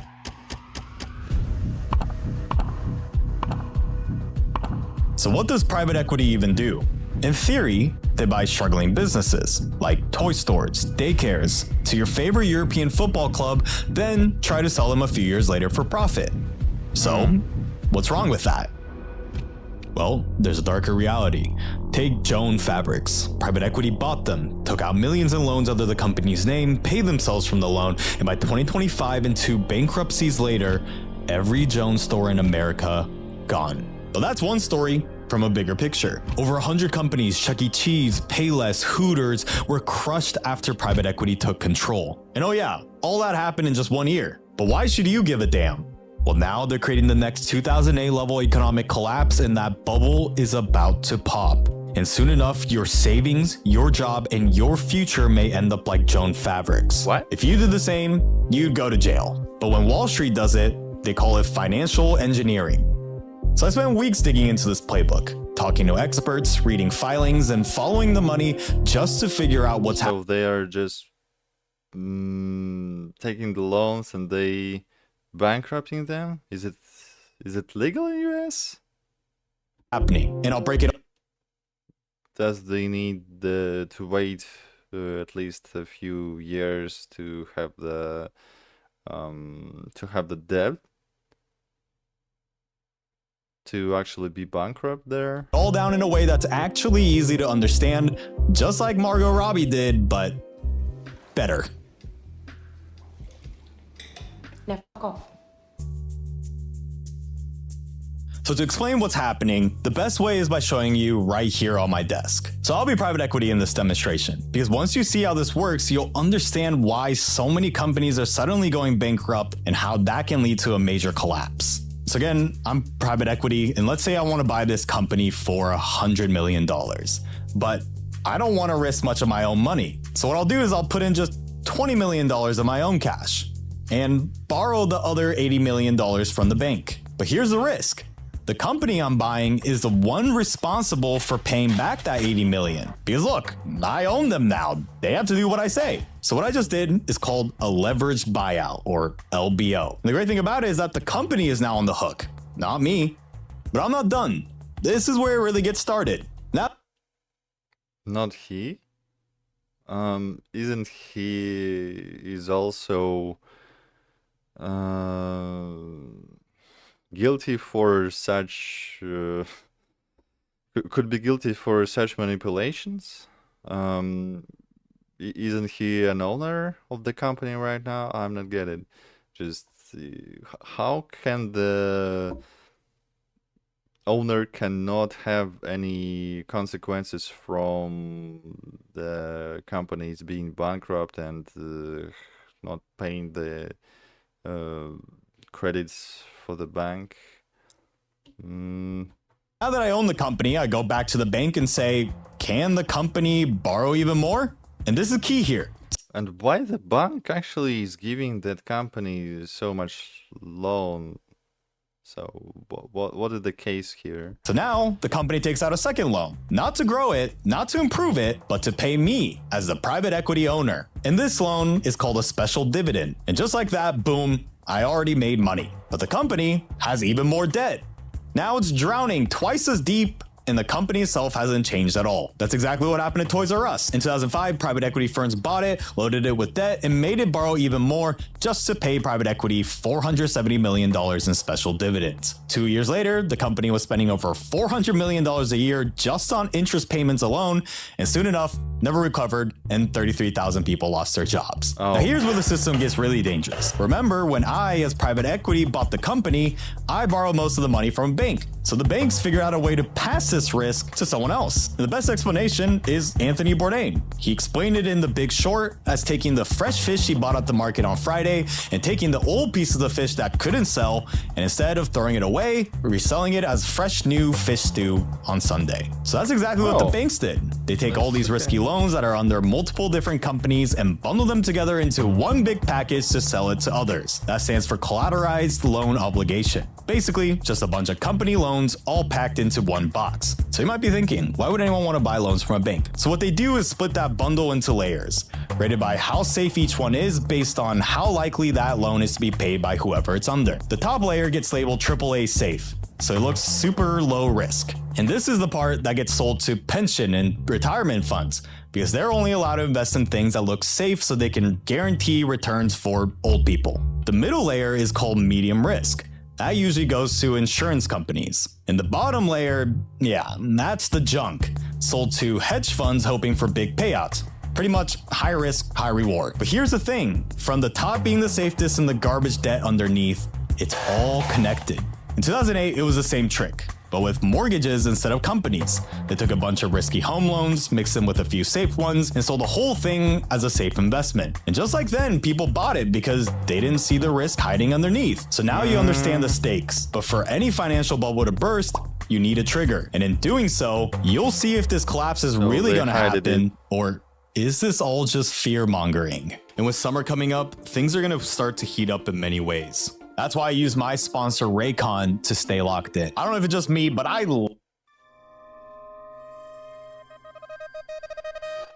S1: So what does private equity even do? In theory, they buy struggling businesses like toy stores, daycares, to your favorite European football club, then try to sell them a few years later for profit. So, what's wrong with that? Well, there's a darker reality. Take Joan Fabrics. Private equity bought them, took out millions in loans under the company's name, paid themselves from the loan, and by 2025 and 2 bankruptcies later, every Joan store in America gone. But that's one story from a bigger picture. Over 100 companies, Chuck E. Cheese, Payless, Hooters, were crushed after private equity took control. And oh yeah, all that happened in just 1 year. But why should you give a damn? Well, now they're creating the next 2008 level economic collapse, and that bubble is about to pop. And soon enough, your savings, your job, and your future may end up like Joan Fabrics.
S2: What?
S1: If you did the same, you'd go to jail. But when Wall Street does it, they call it financial engineering. So I spent weeks digging into this playbook, talking to experts, reading filings, and following the money just to figure out what's happening.
S2: So they are just taking the loans and they bankrupting them? Is it legal in US?
S1: Happening, and I'll break it up.
S2: Does they need to wait at least a few years to have the debt to actually be bankrupt there?
S1: All down in a way that's actually easy to understand, just like Margot Robbie did, but better.
S22: Now, fuck off.
S1: So to explain what's happening, the best way is by showing you right here on my desk. So I'll be private equity in this demonstration, because once you see how this works, you'll understand why so many companies are suddenly going bankrupt and how that can lead to a major collapse. So again, I'm private equity, and let's say I want to buy this company for $100 million, but I don't want to risk much of my own money. So what I'll do is I'll put in just $20 million of my own cash and borrow the other $80 million from the bank. But here's the risk. The company I'm buying is the one responsible for paying back that $80 million. Because look, I own them now. They have to do what I say. So what I just did is called a leveraged buyout, or LBO. And the great thing about it is that the company is now on the hook, not me. But I'm not done. This is where it really gets started. Now,
S2: not he? Isn't he also guilty for such could be guilty for such manipulations? Isn't he an owner of the company right now? I'm not getting it. Just how can the owner cannot have any consequences from the companies being bankrupt and not paying the credits for the bank?
S1: Now that I own the company, I go back to the bank and say, can the company borrow even more? And this is key here.
S2: And why the bank actually is giving that company so much loan? So what is the case here?
S1: So now the company takes out a second loan, not to grow it, not to improve it, but to pay me as the private equity owner. And this loan is called a special dividend. And just like that, boom, I already made money. But the company has even more debt. Now it's drowning twice as deep, and the company itself hasn't changed at all. That's exactly what happened at Toys R Us. In 2005, private equity firms bought it, loaded it with debt, and made it borrow even more just to pay private equity $470 million in special dividends. 2 years later, the company was spending over $400 million a year just on interest payments alone, and soon enough, never recovered, and 33,000 people lost their jobs. Now here's where the system gets really dangerous. Remember, when I, as private equity, bought the company, I borrowed most of the money from a bank. So the banks figured out a way to pass this risk to someone else. And the best explanation is Anthony Bourdain. He explained it in The Big Short as taking the fresh fish he bought at the market on Friday and taking the old piece of the fish that couldn't sell, and instead of throwing it away, reselling it as fresh new fish stew on Sunday. So that's exactly what the banks did. They take all these risky loans that are under multiple different companies and bundle them together into one big package to sell it to others. That stands for collateralized loan obligation. Basically, just a bunch of company loans all packed into one box. So you might be thinking, why would anyone want to buy loans from a bank? So what they do is split that bundle into layers, rated by how safe each one is based on how likely that loan is to be paid by whoever it's under. The top layer gets labeled AAA safe, so it looks super low risk. And this is the part that gets sold to pension and retirement funds, because they're only allowed to invest in things that look safe so they can guarantee returns for old people. The middle layer is called medium risk. That usually goes to insurance companies. And the bottom layer, yeah, that's the junk, sold to hedge funds hoping for big payouts. Pretty much high risk, high reward. But here's the thing, from the top being the safest and the garbage debt underneath, it's all connected. In 2008, it was the same trick, but with mortgages instead of companies. They took a bunch of risky home loans, mixed them with a few safe ones, and sold the whole thing as a safe investment. And just like then, people bought it because they didn't see the risk hiding underneath. So now you understand the stakes. But for any financial bubble to burst, you need a trigger. And in doing so, you'll see if this collapse is really gonna happen, or is this all just fear mongering? And with summer coming up, things are gonna start to heat up in many ways. That's why I use my sponsor Raycon to stay locked in. I don't know if it's just me, but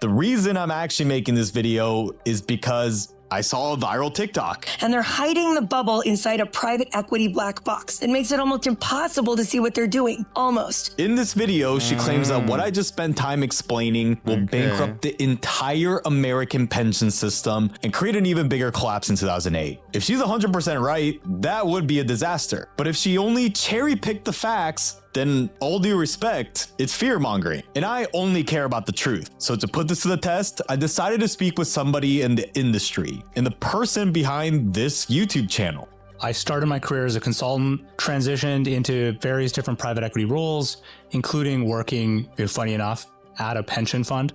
S1: the reason I'm actually making this video is because I saw a viral TikTok.
S7: And they're hiding the bubble inside a private equity black box. It makes it almost impossible to see what they're doing. Almost.
S1: In this video, she claims that what I just spent time explaining will bankrupt the entire American pension system and create an even bigger collapse in 2008. If she's 100% right, that would be a disaster. But if she only cherry-picked the facts, then all due respect, it's fear-mongering. And I only care about the truth. So to put this to the test, I decided to speak with somebody in the industry and the person behind this YouTube channel.
S16: I started my career as a consultant, transitioned into various different private equity roles, including working, funny enough, at a pension fund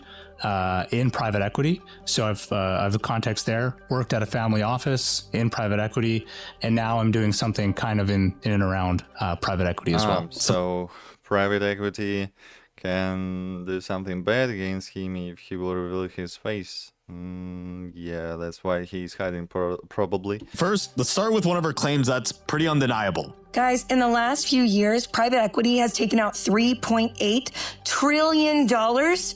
S16: in private equity. So I've a context there, worked at a family office in private equity, and now I'm doing something kind of in and around private equity as well.
S2: So private equity can do something bad against him if he will reveal his face. Yeah, that's why he's hiding probably.
S1: First, let's start with one of her claims that's pretty undeniable.
S7: Guys, in the last few years, private equity has taken out $3.8 trillion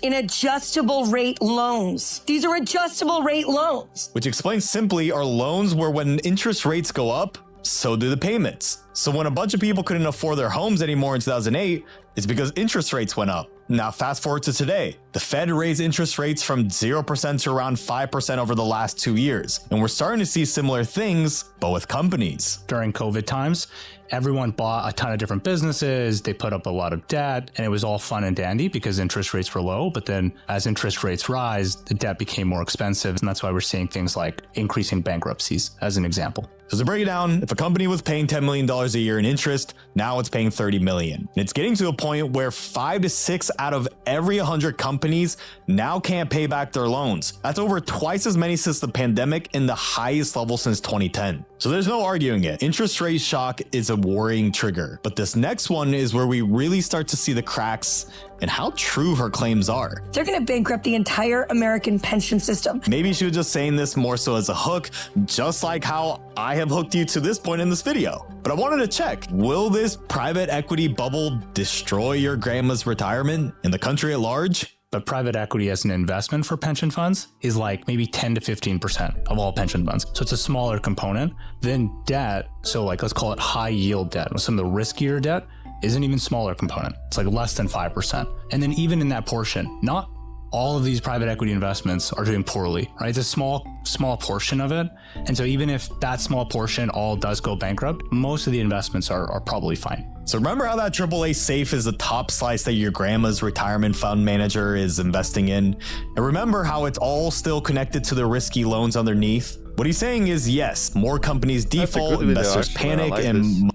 S7: in adjustable rate loans. These are adjustable rate loans.
S1: Which explains simply are loans where when interest rates go up, so do the payments. So when a bunch of people couldn't afford their homes anymore in 2008, it's because interest rates went up. Now fast forward to today. The Fed raised interest rates from 0% to around 5% over the last 2 years. And we're starting to see similar things, but with companies.
S16: During COVID times, everyone bought a ton of different businesses. They put up a lot of debt, and it was all fun and dandy because interest rates were low. But then as interest rates rise, the debt became more expensive. And that's why we're seeing things like increasing bankruptcies as an example.
S1: So to break it down, if a company was paying $10 million a year in interest, now it's paying $30 million. And it's getting to a point where 5 to 6 out of every 100 companies now can't pay back their loans. That's over twice as many since the pandemic and the highest level since 2010. So there's no arguing it. Interest rate shock is a worrying trigger. But this next one is where we really start to see the cracks and how true her claims are.
S7: They're going to bankrupt the entire American pension system.
S1: Maybe she was just saying this more so as a hook, just like how I have hooked you to this point in this video. But I wanted to check, will this private equity bubble destroy your grandma's retirement and the country at large?
S16: But private equity as an investment for pension funds is like maybe 10 to 15% of all pension funds. So it's a smaller component than debt. So like, let's call it high yield debt. Some of the riskier debt is an even smaller component. It's like less than 5%. And then even in that portion, not all of these private equity investments are doing poorly, right? It's a small portion of it. And so even if that small portion all does go bankrupt, most of the investments are probably fine.
S1: So remember how that AAA safe is the top slice that your grandma's retirement fund manager is investing in? And remember how it's all still connected to the risky loans underneath? What he's saying is yes, more companies default, investors panic, and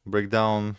S2: break down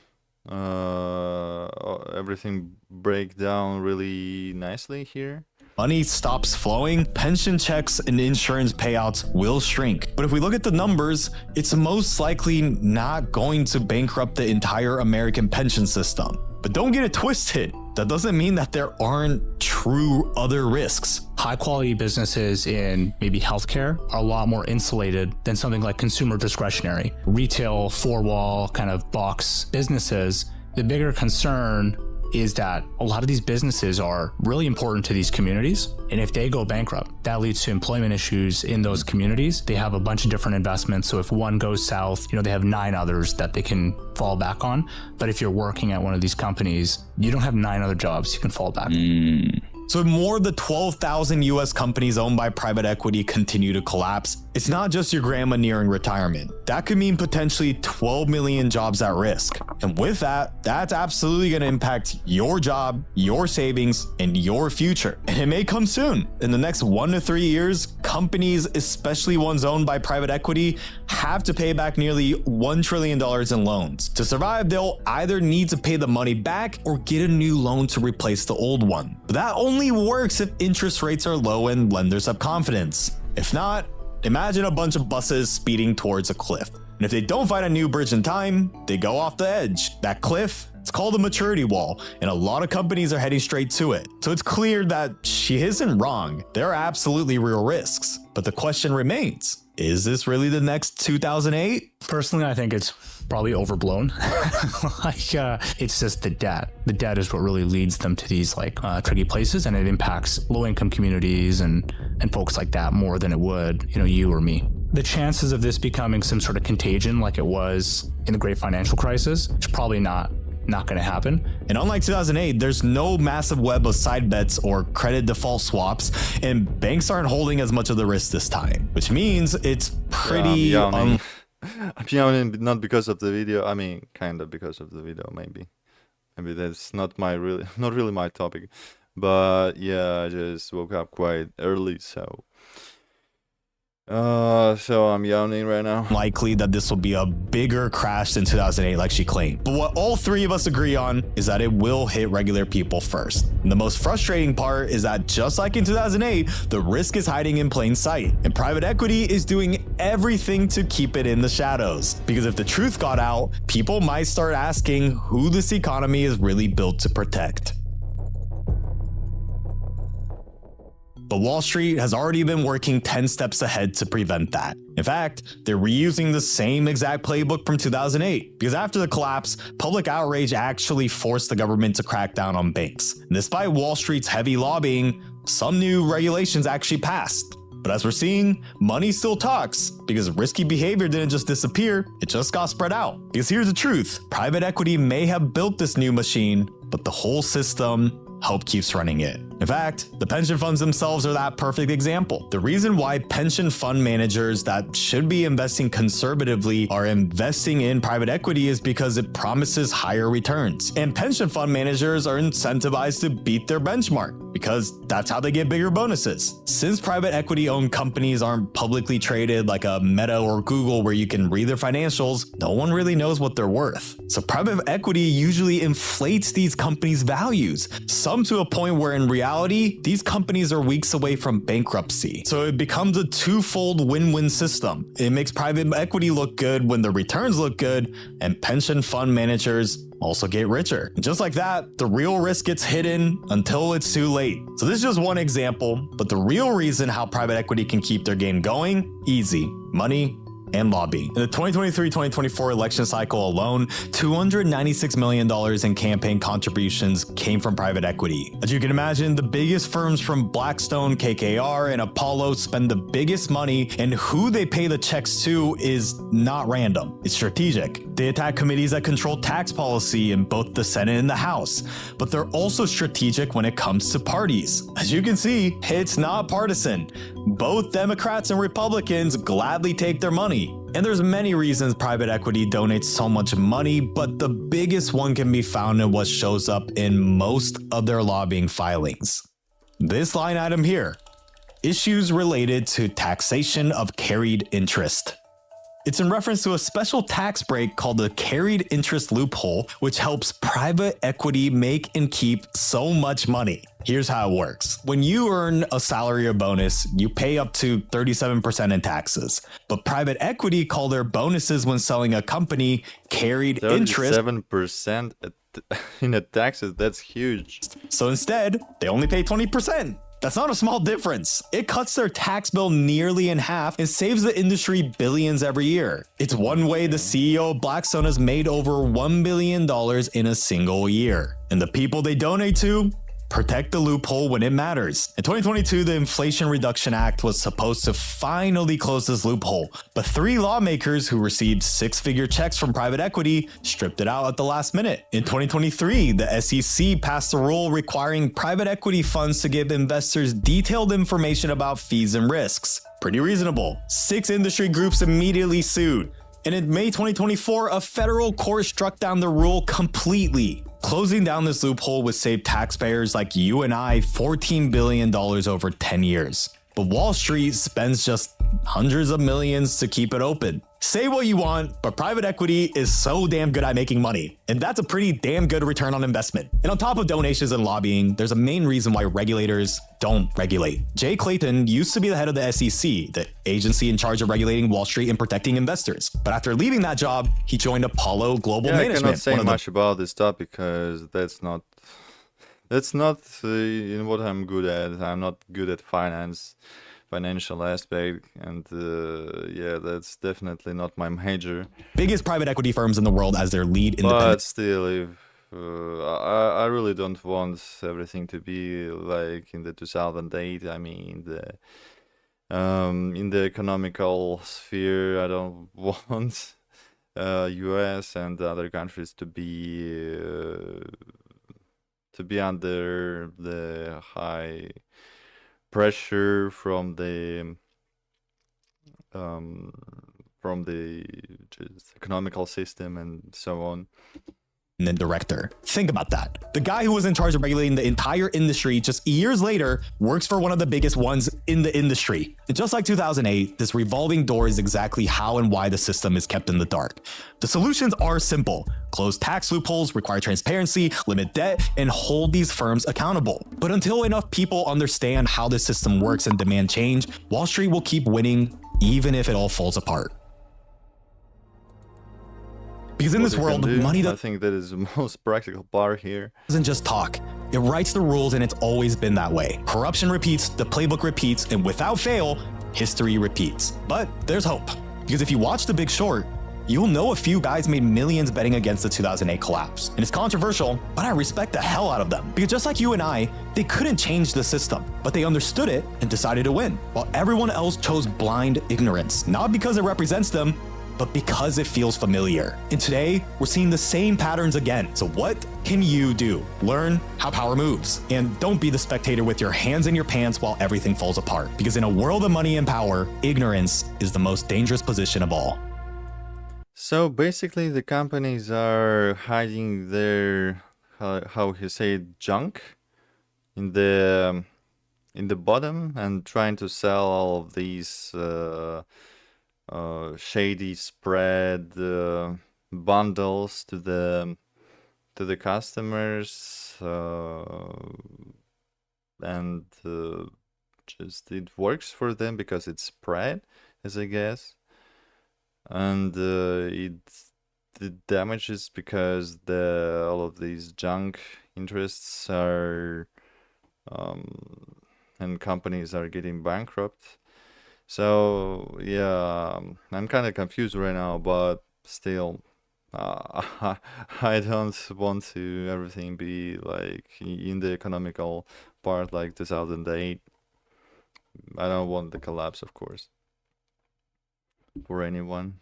S2: everything break down really nicely here.
S1: Money stops flowing, pension checks and insurance payouts will shrink. But if we look at the numbers, it's most likely not going to bankrupt the entire American pension system. But don't get it twisted. That doesn't mean that there aren't true other risks.
S16: High quality businesses in maybe healthcare are a lot more insulated than something like consumer discretionary. Retail, four-wall kind of box businesses, the bigger concern is that a lot of these businesses are really important to these communities. And if they go bankrupt, that leads to employment issues in those communities. They have a bunch of different investments. So if one goes south, they have 9 others that they can fall back on. But if you're working at one of these companies, you don't have 9 other jobs you can fall back on.
S1: So more of the 12,000 US companies owned by private equity continue to collapse, It's not just your grandma nearing retirement. That could mean potentially 12 million jobs at risk. And with that, that's absolutely going to impact your job, your savings, and your future. And it may come soon. In the next 1 to 3 years, companies, especially ones owned by private equity, have to pay back nearly $1 trillion in loans. To survive, they'll either need to pay the money back or get a new loan to replace the old one. But that only works if interest rates are low and lenders have confidence. If not, imagine a bunch of buses speeding towards a cliff. And if they don't find a new bridge in time, they go off the edge. That cliff, it's called a maturity wall, and a lot of companies are heading straight to it. So it's clear that she isn't wrong. There are absolutely real risks. But the question remains, is this really the next 2008?
S16: Personally, I think it's probably overblown. It's just the debt. The debt is what really leads them to these tricky places, and it impacts low-income communities and folks like that more than it would, you or me. The chances of this becoming some sort of contagion like it was in the great financial crisis, it's probably not going to happen.
S1: And unlike 2008, there's no massive web of side bets or credit default swaps, and banks aren't holding as much of the risk this time, which means it's pretty...
S2: I'm yawning not because of the video. I mean, kind of because of the video, maybe. Maybe that's not really my topic. But yeah, I just woke up quite early, so I'm yawning right now.
S1: Likely that this will be a bigger crash than 2008 like she claimed. But what all three of us agree on is that it will hit regular people first. And the most frustrating part is that just like in 2008, the risk is hiding in plain sight. And private equity is doing everything to keep it in the shadows. Because if the truth got out, people might start asking who this economy is really built to protect. But Wall Street has already been working 10 steps ahead to prevent that. In fact, they're reusing the same exact playbook from 2008, because after the collapse, public outrage actually forced the government to crack down on banks. And despite Wall Street's heavy lobbying, some new regulations actually passed. But as we're seeing, money still talks, because risky behavior didn't just disappear, it just got spread out. Because here's the truth, private equity may have built this new machine, but the whole system keeps running it. In fact, the pension funds themselves are that perfect example. The reason why pension fund managers that should be investing conservatively are investing in private equity is because it promises higher returns. And pension fund managers are incentivized to beat their benchmark because that's how they get bigger bonuses. Since private equity owned companies aren't publicly traded like a Meta or Google where you can read their financials, no one really knows what they're worth. So private equity usually inflates these companies' values, some to a point where in reality, these companies are weeks away from bankruptcy. So it becomes a twofold win-win system. It makes private equity look good when the returns look good, and pension fund managers also get richer. And just like that, the real risk gets hidden until it's too late. So this is just one example, but the real reason how private equity can keep their game going, easy, money and lobbying. In the 2023-2024 election cycle alone, $296 million in campaign contributions came from private equity. As you can imagine, the biggest firms from Blackstone, KKR, and Apollo spend the biggest money, and who they pay the checks to is not random. It's strategic. They attack committees that control tax policy in both the Senate and the House, but they're also strategic when it comes to parties. As you can see, it's not partisan. Both Democrats and Republicans gladly take their money. And there's many reasons private equity donates so much money, but the biggest one can be found in what shows up in most of their lobbying filings. This line item here, issues related to taxation of carried interest. It's in reference to a special tax break called the carried interest loophole, which helps private equity make and keep so much money. Here's how it works. When you earn a salary or bonus, you pay up to 37% in taxes. But private equity call their bonuses when selling a company carried interest.
S2: 37% in the taxes, that's huge.
S1: So instead, they only pay 20%. That's not a small difference. It cuts their tax bill nearly in half and saves the industry billions every year. It's one way the CEO of Blackstone has made over $1 billion in a single year. And the people they donate to? protect the loophole when it matters. In 2022, the Inflation Reduction Act was supposed to finally close this loophole, but 3 lawmakers who received 6-figure checks from private equity stripped it out at the last minute. In 2023, the SEC passed a rule requiring private equity funds to give investors detailed information about fees and risks. Pretty reasonable. 6 industry groups immediately sued. And in May 2024, a federal court struck down the rule completely. Closing down this loophole would save taxpayers like you and I $14 billion over 10 years. But Wall Street spends just hundreds of millions to keep it open. Say what you want, but private equity is so damn good at making money. And that's a pretty damn good return on investment. And on top of donations and lobbying, there's a main reason why regulators don't regulate. Jay Clayton used to be the head of the SEC, the agency in charge of regulating Wall Street and protecting investors. But after leaving that job, he joined Apollo Global Management.
S2: I cannot say much about this stuff because that's not in what I'm good at. I'm not good at financial aspect, and yeah, that's definitely not my major.
S1: Biggest private equity firms in the world as their lead independent.
S2: But still, if I really don't want everything to be like in the 2008. I mean, in the economical sphere, I don't want US and other countries to be under the high pressure from the just economical system and so on.
S1: And then director. Think about that. The guy who was in charge of regulating the entire industry just years later works for one of the biggest ones in the industry. And just like 2008, this revolving door is exactly how and why the system is kept in the dark. The solutions are simple. Close tax loopholes, require transparency, limit debt, and hold these firms accountable. But until enough people understand how the system works and demand change, Wall Street will keep winning even if it all falls apart. Because in this world, money
S2: I think that is the most practical part here.
S1: Doesn't just talk. It writes the rules, and it's always been that way. Corruption repeats, the playbook repeats, and without fail, history repeats. But there's hope. Because if you watch The Big Short, you'll know a few guys made millions betting against the 2008 collapse. And it's controversial, but I respect the hell out of them. Because just like you and I, they couldn't change the system, but they understood it and decided to win, while everyone else chose blind ignorance, not because it represents them, but because it feels familiar. And today, we're seeing the same patterns again. So what can you do? Learn how power moves. And don't be the spectator with your hands in your pants while everything falls apart. Because in a world of money and power, ignorance is the most dangerous position of all.
S2: So basically, the companies are hiding their, how you say, junk in the bottom and trying to sell all of these shady spread bundles to the customers, and just it works for them because it's spread, as I guess, and it damages because all of these junk interests are and companies are getting bankrupt. So yeah, I'm kind of confused right now, but still, I don't want to everything be like in the economical part like 2008. I don't want the collapse, of course, for anyone.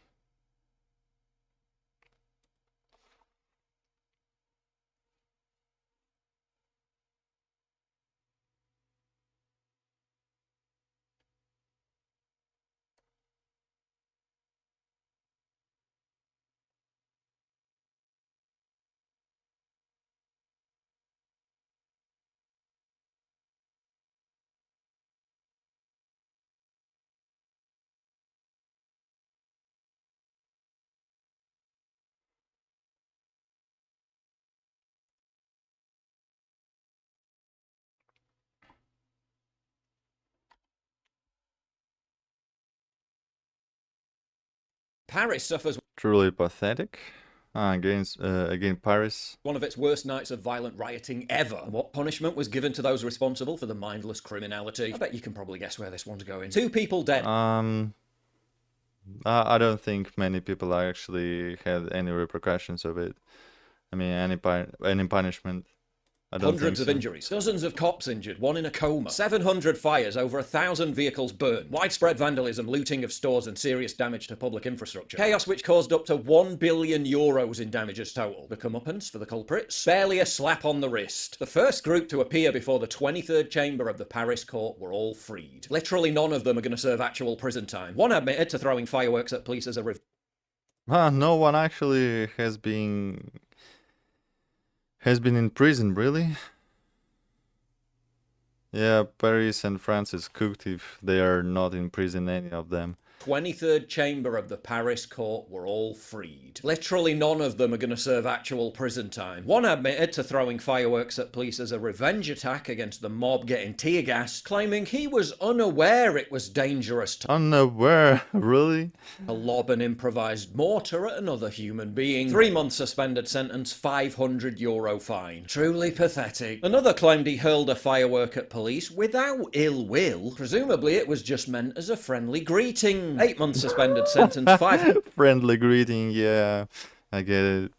S13: Paris suffers
S2: Truly pathetic. Again, Paris.
S13: one of its worst nights of violent rioting ever. What punishment was given to those responsible for the mindless criminality? I bet you can probably guess where this one's going. 2 people dead.
S2: I don't think many people actually had any repercussions of it. I mean, any punishment.
S13: Hundreds of injuries, dozens of cops injured, one in a coma, 700 fires, over 1,000 vehicles burned, widespread vandalism, looting of stores and serious damage to public infrastructure. Chaos which caused up to €1 billion in damages total. The comeuppance for the culprits? Barely a slap on the wrist. The first group to appear before the 23rd chamber of the Paris court were all freed. Literally none of them are going to serve actual prison time. One admitted to throwing fireworks at police as a
S2: no one actually has been in prison, really? Yeah, Paris and France is cooked if they are not in prison, any of them.
S13: 23rd chamber of the Paris court were all freed. Literally none of them are going to serve actual prison time. One admitted to throwing fireworks at police as a revenge attack against the mob getting tear gas, claiming he was unaware it was dangerous to
S2: unaware, really?
S13: lob an improvised mortar at another human being. 3 months suspended sentence, €500 fine. Truly pathetic. Another claimed he hurled a firework at police without ill will. Presumably it was just meant as a friendly greeting. 8 months suspended sentence, 5...
S2: Friendly greeting, yeah, I get it.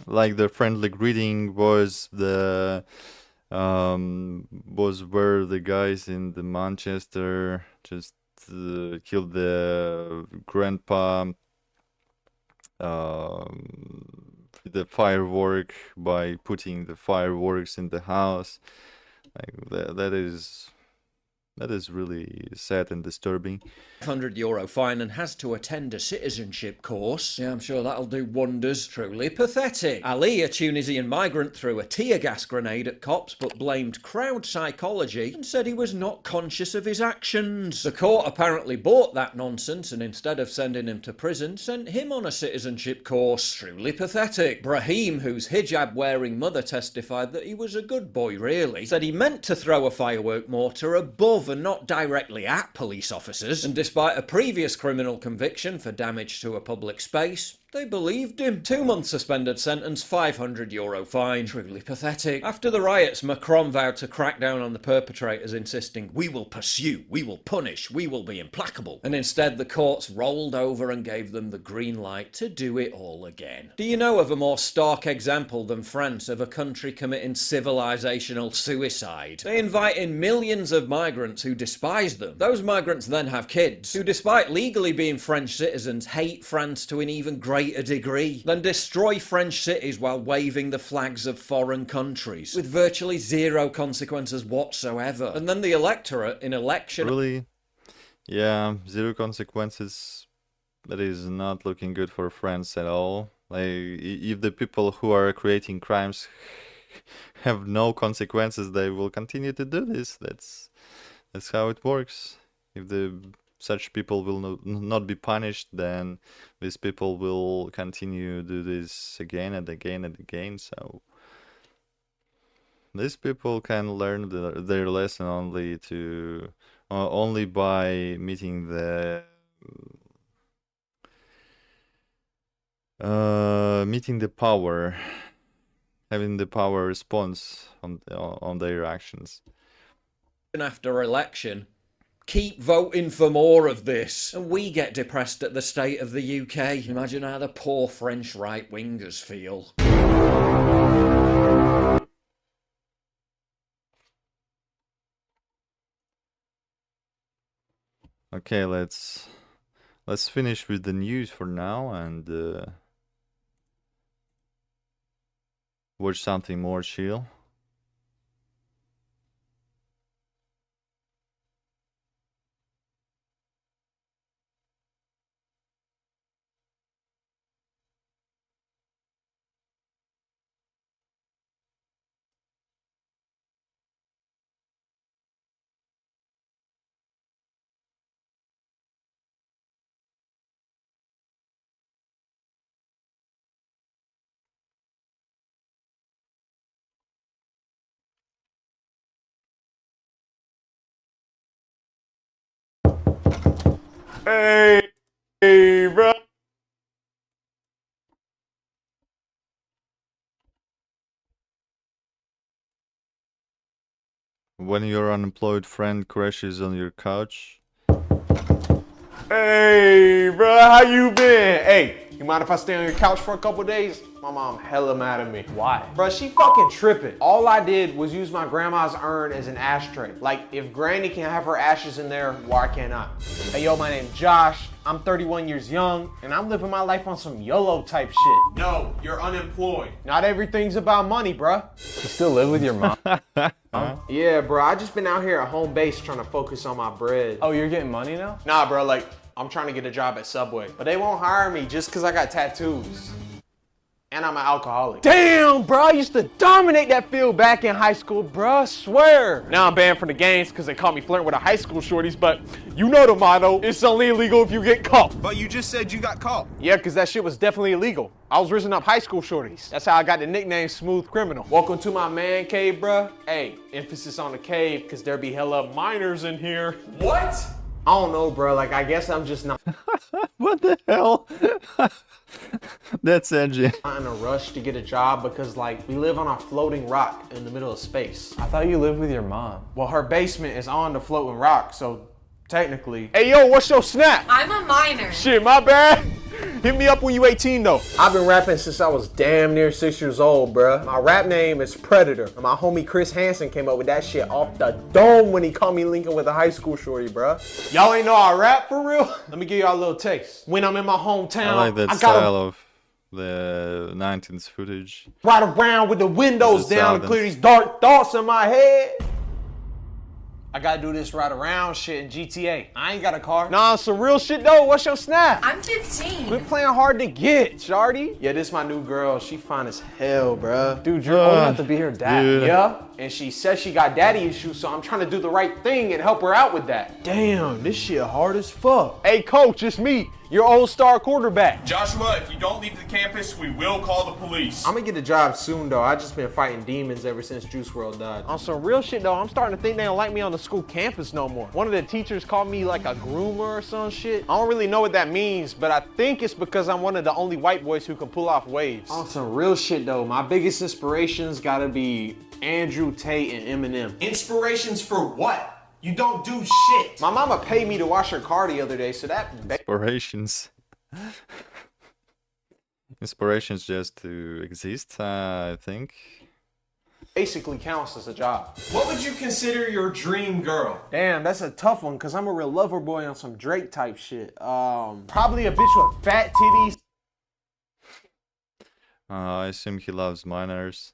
S2: Like the friendly greeting was the was where the guys in the Manchester just killed the grandpa the firework by putting the fireworks in the house. Like that is really sad and disturbing.
S13: €100 fine and has to attend a citizenship course. Yeah, I'm sure that'll do wonders. Truly pathetic. Ali, a Tunisian migrant, threw a tear gas grenade at cops but blamed crowd psychology and said he was not conscious of his actions. The court apparently bought that nonsense and instead of sending him to prison, sent him on a citizenship course. Truly pathetic. Brahim, whose hijab-wearing mother testified that he was a good boy really, said he meant to throw a firework mortar above and not directly at police officers, and despite a previous criminal conviction for damage to a public space, they believed him. 2 months suspended sentence, €500 fine. Truly pathetic. After the riots, Macron vowed to crack down on the perpetrators, insisting, "We will pursue, we will punish, we will be implacable." And instead, the courts rolled over and gave them the green light to do it all again. Do you know of a more stark example than France of a country committing civilizational suicide? They invite in millions of migrants who despise them. Those migrants then have kids, who despite legally being French citizens, hate France to an even greater degree, then destroy French cities while waving the flags of foreign countries, with virtually zero consequences whatsoever. And then the electorate in election...
S2: Really? Yeah, zero consequences. That is not looking good for France at all. Like, if the people who are creating crimes have no consequences, they will continue to do this. That's how it works. If such people will not be punished, then these people will continue to do this again and again and again. So these people can learn their lesson only by meeting the power, having the power response on their actions.
S13: After election, keep voting for more of this, and we get depressed at the state of the UK. Imagine how the poor French right-wingers feel.
S2: Okay, let's finish with the news for now and watch something more chill. Hey, bro. When your unemployed friend crashes on your couch.
S14: Hey, bro, how you been? Hey, You mind if I stay on your couch for a couple days? My mom hella mad at me. Why? Bruh, she fucking tripping. All I did was use my grandma's urn as an ashtray. Like, if Granny can have her ashes in there, why can't I? Hey, yo, my name's Josh. I'm 31 years young, and I'm living my life on some YOLO type shit. No, you're unemployed. Not everything's about money, bruh.
S17: You still live with your mom?
S14: Yeah, bro. I just been out here at home base trying to focus on my bread.
S17: Oh, you're getting money now?
S14: Nah, bro. Like, I'm trying to get a job at Subway, but they won't hire me just because I got tattoos. And I'm an alcoholic. Damn, bro. I used to dominate that field back in high school, bro. Swear. Now I'm banned from the games because they caught me flirting with the high school shorties, but you know the motto. It's only illegal if you get caught.
S17: But you just said you got caught.
S14: Yeah, because that shit was definitely illegal. I was rizzing up high school shorties. That's how I got the nickname Smooth Criminal. Welcome to my man cave, bruh. Hey, emphasis on the cave, because there be hella minors in here. What? I don't know, bro. Like, I guess I'm just not.
S2: What the hell? That's edgy.
S14: Not in a rush to get a job because, like, we live on a floating rock in the middle of space.
S17: I thought you lived with your mom.
S14: Well, her basement is on the floating rock, so technically. Hey, yo, what's your snap?
S18: I'm a minor.
S14: Shit, my bad. Hit me up when you 18, though. I've been rapping since I was damn near 6 years old, bruh. My rap name is Predator. And my homie Chris Hansen came up with that shit off the dome when he caught me linking with a high school shorty, bruh. Y'all ain't know I rap for real? Let me give y'all a little taste. When I'm in my hometown,
S2: I like that style of the 19th footage.
S14: Ride around with the windows down to clear these dark thoughts in my head. I gotta do this ride around shit in GTA. I ain't got a car. Nah, some real shit though. What's your snap?
S18: I'm 15.
S14: Quit playing hard to get, Shardy. Yeah, this is my new girl. She fine as hell, bruh.
S17: Dude, you're old enough to be her dad.
S14: Dude. Yeah, and she says she got daddy issues, so I'm trying to do the right thing and help her out with that. Damn, this shit hard as fuck. Hey, coach, it's me, your old star quarterback.
S19: Joshua, if you don't leave the campus, we will call the police.
S14: I'm gonna get a job soon, though. I just been fighting demons ever since Juice WRLD died. On some real shit, though, I'm starting to think they don't like me on the school campus no more. One of the teachers called me like a groomer or some shit. I don't really know what that means, but I think it's because I'm one of the only white boys who can pull off waves. On some real shit, though, my biggest inspirations gotta be Andrew Tate and Eminem.
S19: Inspirations for what? You don't do shit.
S14: My mama paid me to wash her car the other day, so that...
S2: Inspirations. Inspirations just to exist, I think.
S14: Basically counts as a job.
S19: What would you consider your dream girl?
S14: Damn, that's a tough one, because I'm a real lover boy on some Drake type shit. Probably a bitch with fat titties.
S2: I assume he loves minors.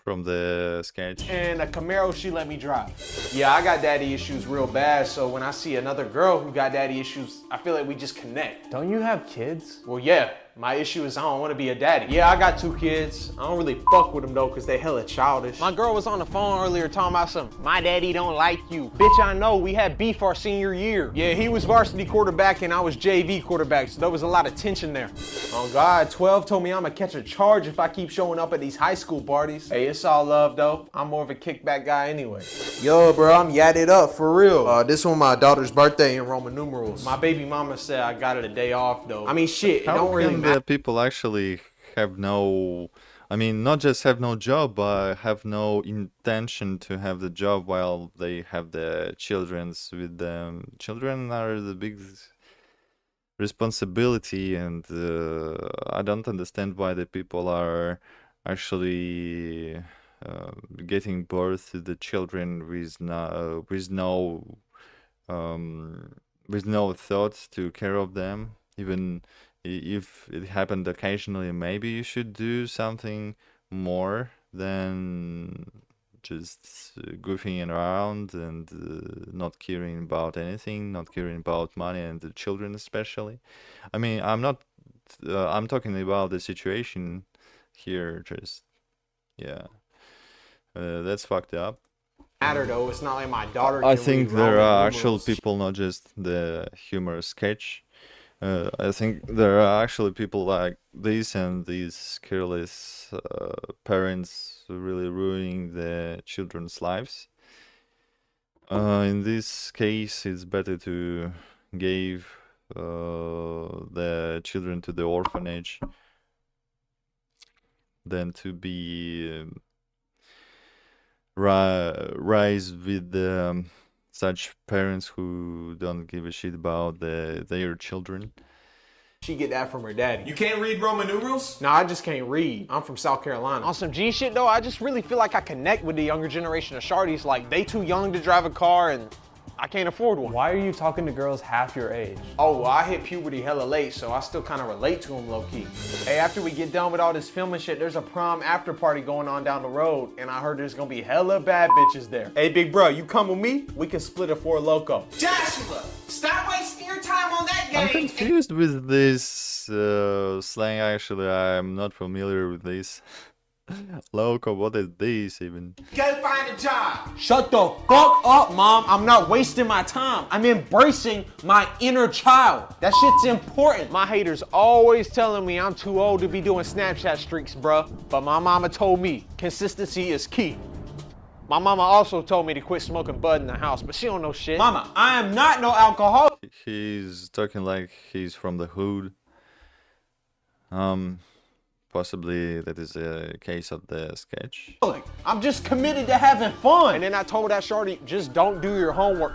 S2: From the sketch.
S14: And a Camaro she let me drive. Yeah, I got daddy issues real bad, so when I see another girl who got daddy issues, I feel like we just connect.
S17: Don't you have kids?
S14: Well, yeah. My issue is I don't want to be a daddy. Yeah, I got 2 kids. I don't really fuck with them though, because they hella childish. My girl was on the phone earlier talking about something. My daddy don't like you. Bitch, I know. We had beef our senior year. Yeah, he was varsity quarterback and I was JV quarterback, so there was a lot of tension there. Oh God, 12 told me I'm gonna catch a charge if I keep showing up at these high school parties. Hey, it's all love though. I'm more of a kickback guy anyway. Yo, bro, I'm yadded up for real. This one my daughter's birthday in Roman numerals. My baby mama said I got it a day off though. I mean, shit, it don't really matter.
S2: People actually have no, I mean, not just have no job, but have no intention to have the job while they have the childrens with them. Children are the big responsibility, and I don't understand why the people are actually getting birth to the children with no thoughts to care of them. Even if it happened occasionally, maybe you should do something more than just goofing around and not caring about anything, not caring about money and the children especially. I mean, I'm talking about the situation here, just, yeah. That's fucked up.
S14: Matter though, it's not like my daughter.
S2: I think there are actual people, not just the humor sketch. I think there are actually people like this, and these careless parents really ruining the children's lives. In this case, it's better to give the children to the orphanage than to be raised with such parents who don't give a shit about their children.
S14: She get that from her daddy.
S19: You can't read Roman numerals?
S14: No, I just can't read. I'm from South Carolina. On some G shit though, I just really feel like I connect with the younger generation of shorties. Like, they too young to drive a car and I can't afford one.
S17: Why are you talking to girls half your age?
S14: Oh, well, I hit puberty hella late, so I still kind of relate to them low-key. Hey, after we get done with all this filming shit, there's a prom after party going on down the road, and I heard there's gonna be hella bad bitches there. Hey, big bro, you come with me? We can split a Four Loko.
S19: Joshua, stop wasting your time on that game.
S2: I'm confused with this slang, actually. I'm not familiar with this. Loco, what is this even?
S19: Go find a job.
S14: Shut the fuck up, Mom. I'm not wasting my time. I'm embracing my inner child. That shit's important. My haters always telling me I'm too old to be doing Snapchat streaks, bruh. But my mama told me consistency is key. My mama also told me to quit smoking bud in the house, but she don't know shit. Mama, I am not no alcoholic.
S2: He's talking like he's from the hood. Possibly that is a case of the sketch.
S14: I'm just committed to having fun. And then I told that shorty, just don't do your homework.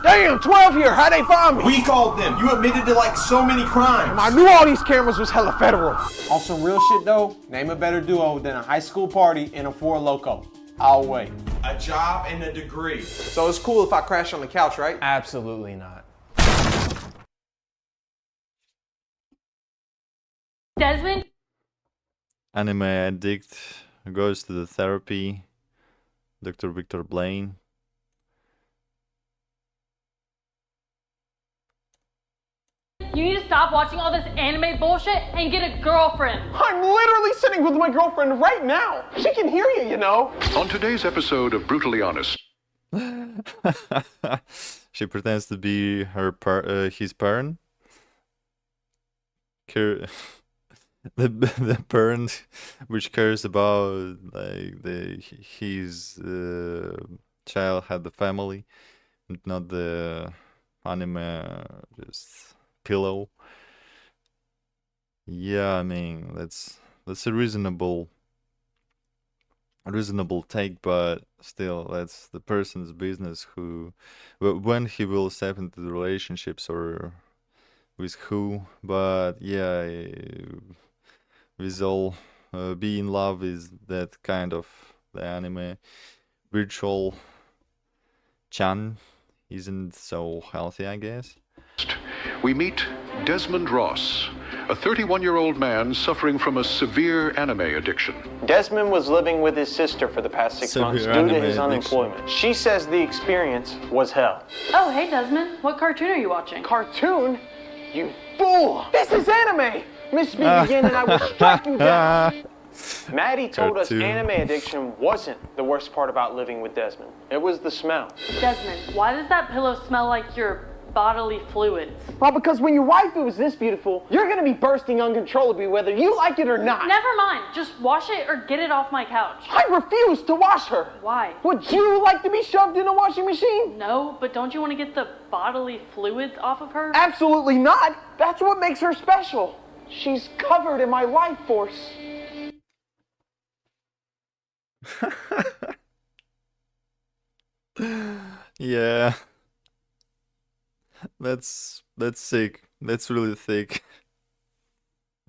S14: Damn, 12 here, how'd they find me?
S19: We called them. You admitted to like so many crimes.
S14: I knew all these cameras was hella federal. On some real shit though, name a better duo than a high school party and a Four Loko. I'll wait.
S19: A job and a degree.
S14: So it's cool if I crash on the couch, right?
S17: Absolutely not.
S9: Desmond?
S2: Anime addict goes to the therapy. Dr. Victor Blaine.
S9: You need to stop watching all this anime bullshit and get a girlfriend.
S14: I'm literally sitting with my girlfriend right now. She can hear you, you know.
S3: On today's episode of Brutally Honest.
S2: She pretends to be his parent. The parent which cares about like his child had the family, not the anime just pillow. Yeah, I mean that's a reasonable take, but still that's the person's business who when he will step into the relationships or with who. But yeah, with all be in love is that kind of the anime virtual chan isn't so healthy, I guess.
S3: We meet Desmond Ross, a 31-year-old man suffering from a severe anime addiction.
S14: Desmond was living with his sister for the past 6 months due to his unemployment. She says the experience was hell.
S9: Oh, hey Desmond. What cartoon are you watching?
S14: Cartoon? You fool! This is anime! Miss me again and I will strike you down. Maddie told us anime addiction wasn't the worst part about living with Desmond. It was the smell.
S9: Desmond, why does that pillow smell like your bodily fluids?
S14: Well, because when your waifu is this beautiful, you're gonna be bursting uncontrollably whether you like it or not.
S9: Never mind. Just wash it or get it off my couch.
S14: I refuse to wash her.
S9: Why?
S14: Would you like to be shoved in a washing machine?
S9: No, but don't you want to get the bodily fluids off of her?
S14: Absolutely not. That's what makes her special. She's covered in my life force.
S2: Yeah. That's sick. That's really thick.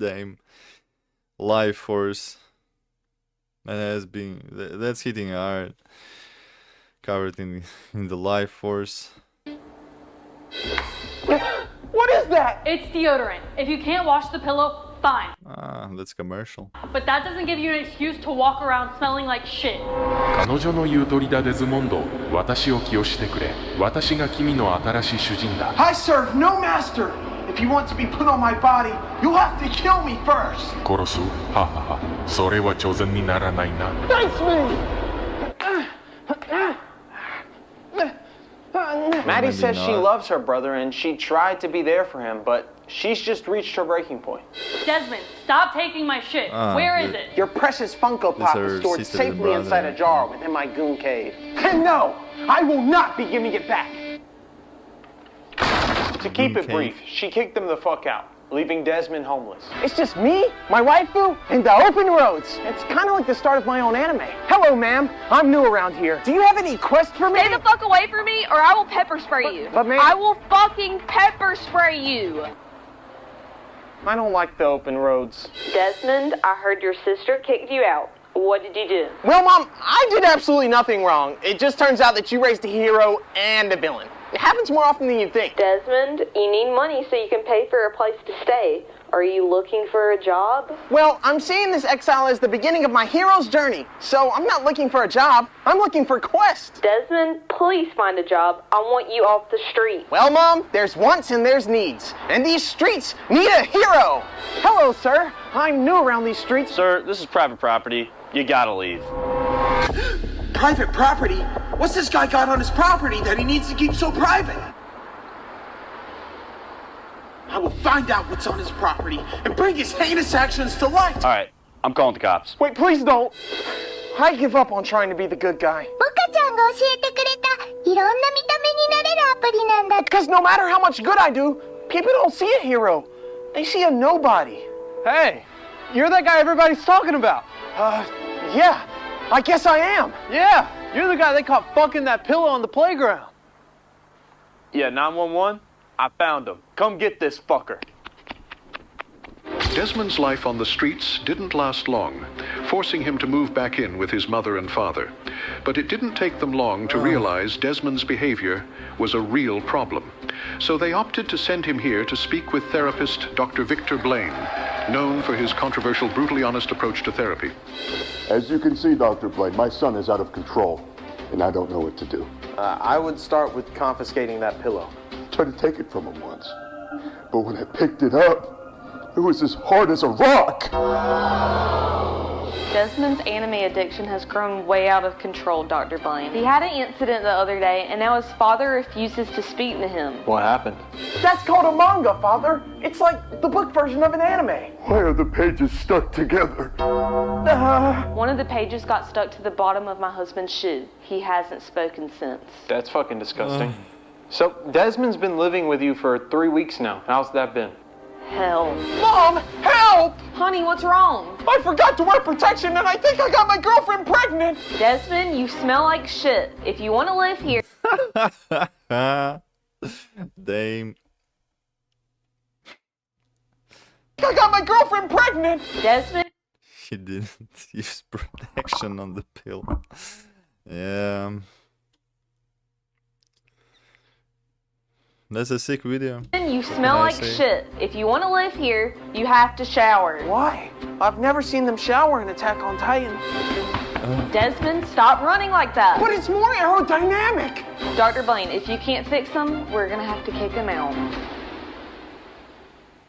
S2: Damn. Life force. That's hitting hard. Covered in the life force.
S14: What is that?
S9: It's deodorant. If you can't wash the pillow, fine.
S2: That's commercial.
S9: But that doesn't give you an excuse to walk around smelling like shit.
S18: 彼女の言う通りだデズモンド。私を起用してくれ。私が君の新しい主人だ。
S19: I serve no master. If you want to be put on my body, you have to kill me first.
S18: 殺す？ははは。それは挑戦にならないな。
S14: Thanks, me. Maddie says she loves her brother and she tried to be there for him, but she's just reached her breaking point.
S9: Desmond, stop taking my shit. Where is it?
S14: Your precious Funko Pop is stored safely inside a jar within my goon cave. And no, I will not be giving it back. To keep it brief, she kicked them the fuck out, leaving Desmond homeless. It's just me, my waifu, and the open roads. It's kind of like the start of my own anime. Hello, ma'am. I'm new around here. Do you have any quest for me?
S21: Stay the fuck away from me, or I will pepper spray you.
S14: But ma'am,
S21: I will fucking pepper spray you.
S14: I don't like the open roads.
S4: Desmond, I heard your sister kicked you out. What did you do?
S14: Well, Mom, I did absolutely nothing wrong. It just turns out that you raised a hero and a villain. It happens more often than you think.
S4: Desmond, you need money so you can pay for a place to stay. Are you looking for a job?
S14: Well, I'm seeing this exile as the beginning of my hero's journey, so I'm not looking for a job. I'm looking for a quest.
S4: Desmond, please find a job. I want you off the street.
S14: Well, Mom, there's wants and there's needs, and these streets need a hero. Hello, sir. I'm new around these streets.
S21: Sir, this is private property. You gotta leave.
S19: Private property? What's this guy got on his property that he needs to keep so private? I will find out what's on his property and bring his heinous actions to light.
S21: All right, I'm calling the cops.
S14: Wait, please don't. I give up on trying to be the good guy. Because no matter how much good I do, people don't see a hero. They see a nobody.
S21: Hey, you're that guy everybody's talking about.
S14: Yeah, I guess I am.
S21: Yeah, you're the guy they caught fucking that pillow on the playground. Yeah, 911, I found him. Come get this fucker.
S3: Desmond's life on the streets didn't last long, forcing him to move back in with his mother and father. But it didn't take them long to realize Desmond's behavior was a real problem. So they opted to send him here to speak with therapist Dr. Victor Blaine, known for his controversial, brutally honest approach to therapy.
S23: As you can see, Dr. Blaine, my son is out of control, and I don't know what to do.
S14: I would start with confiscating that pillow.
S23: Tried to take it from him once, but when I picked it up, it was as hard as a rock.
S4: Desmond's anime addiction has grown way out of control, Dr. Blaine. He had an incident the other day, and now his father refuses to speak to him.
S21: What happened?
S14: That's called a manga, Father. It's like the book version of an anime.
S23: Why are the pages stuck together?
S4: One of the pages got stuck to the bottom of my husband's shoe. He hasn't spoken since.
S21: That's fucking disgusting. So, Desmond's been living with you for 3 weeks now. How's that been?
S4: Hell.
S14: Mom, help!
S4: Honey, what's wrong?
S14: I forgot to wear protection and I think I got my girlfriend pregnant.
S4: Desmond, you smell like shit. If you want to live here...
S2: Damn.
S14: I got my girlfriend pregnant.
S4: Desmond?
S2: He didn't use protection on the pill. Yeah. That's a sick video.
S4: You smell like shit. If you want to live here, you have to shower.
S14: Why? I've never seen them shower in Attack on Titan.
S4: Desmond, stop running like that.
S14: But it's more aerodynamic.
S4: Dr. Blaine, if you can't fix them, we're going to have to kick them out.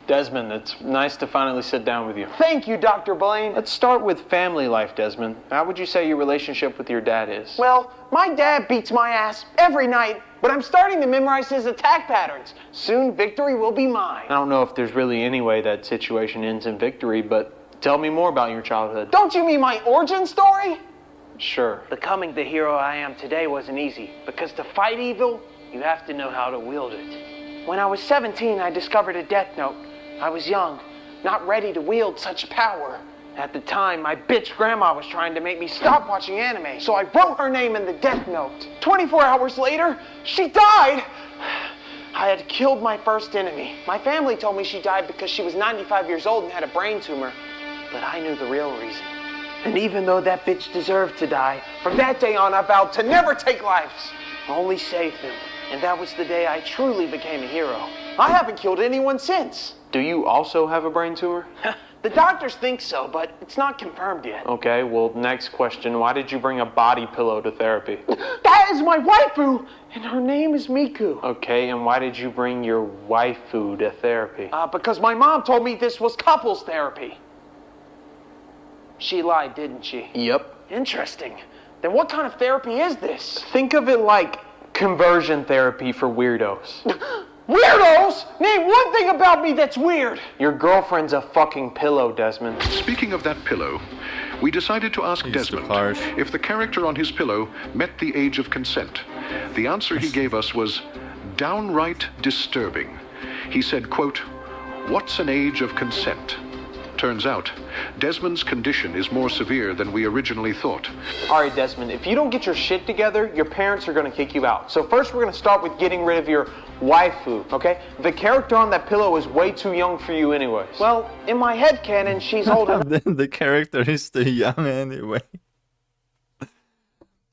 S21: Desmond, it's nice to finally sit down with you.
S14: Thank you, Dr. Blaine.
S21: Let's start with family life, Desmond. How would you say your relationship with your dad is?
S14: Well, my dad beats my ass every night, but I'm starting to memorize his attack patterns. Soon, victory will be mine.
S21: I don't know if there's really any way that situation ends in victory, but tell me more about your childhood.
S14: Don't you mean my origin story?
S21: Sure.
S14: Becoming the hero I am today wasn't easy, because to fight evil, you have to know how to wield it. When I was 17, I discovered a death note. I was young, not ready to wield such power. At the time, my bitch grandma was trying to make me stop watching anime, so I wrote her name in the death note. 24 hours later, she died! I had killed my first enemy. My family told me she died because she was 95 years old and had a brain tumor, but I knew the real reason. And even though that bitch deserved to die, from that day on I vowed to never take lives, only save them. And that was the day I truly became a hero. I haven't killed anyone since.
S21: Do you also have a brain tumor?
S14: The doctors think so, but it's not confirmed yet.
S21: Okay, well, next question. Why did you bring a body pillow to therapy?
S14: That is my waifu, and her name is Miku.
S21: Okay, and why did you bring your waifu to therapy?
S14: Because my mom told me this was couples therapy. She lied, didn't she?
S21: Yep.
S14: Interesting. Then what kind of therapy is this?
S21: Think of it like conversion therapy for weirdos.
S14: Weirdos? Name one thing about me that's weird.
S21: Your girlfriend's a fucking pillow, Desmond.
S3: Speaking of that pillow, we decided to ask Desmond if the character on his pillow met the age of consent. The answer he gave us was downright disturbing. He said, quote, "What's an age of consent?" Turns out, Desmond's condition is more severe than we originally thought.
S14: All right, Desmond, if you don't get your shit together, your parents are gonna kick you out. So first we're gonna start with getting rid of your waifu, okay? The character on that pillow is way too young for you anyways. Well, in my headcanon, she's older.
S2: The character is too young anyway.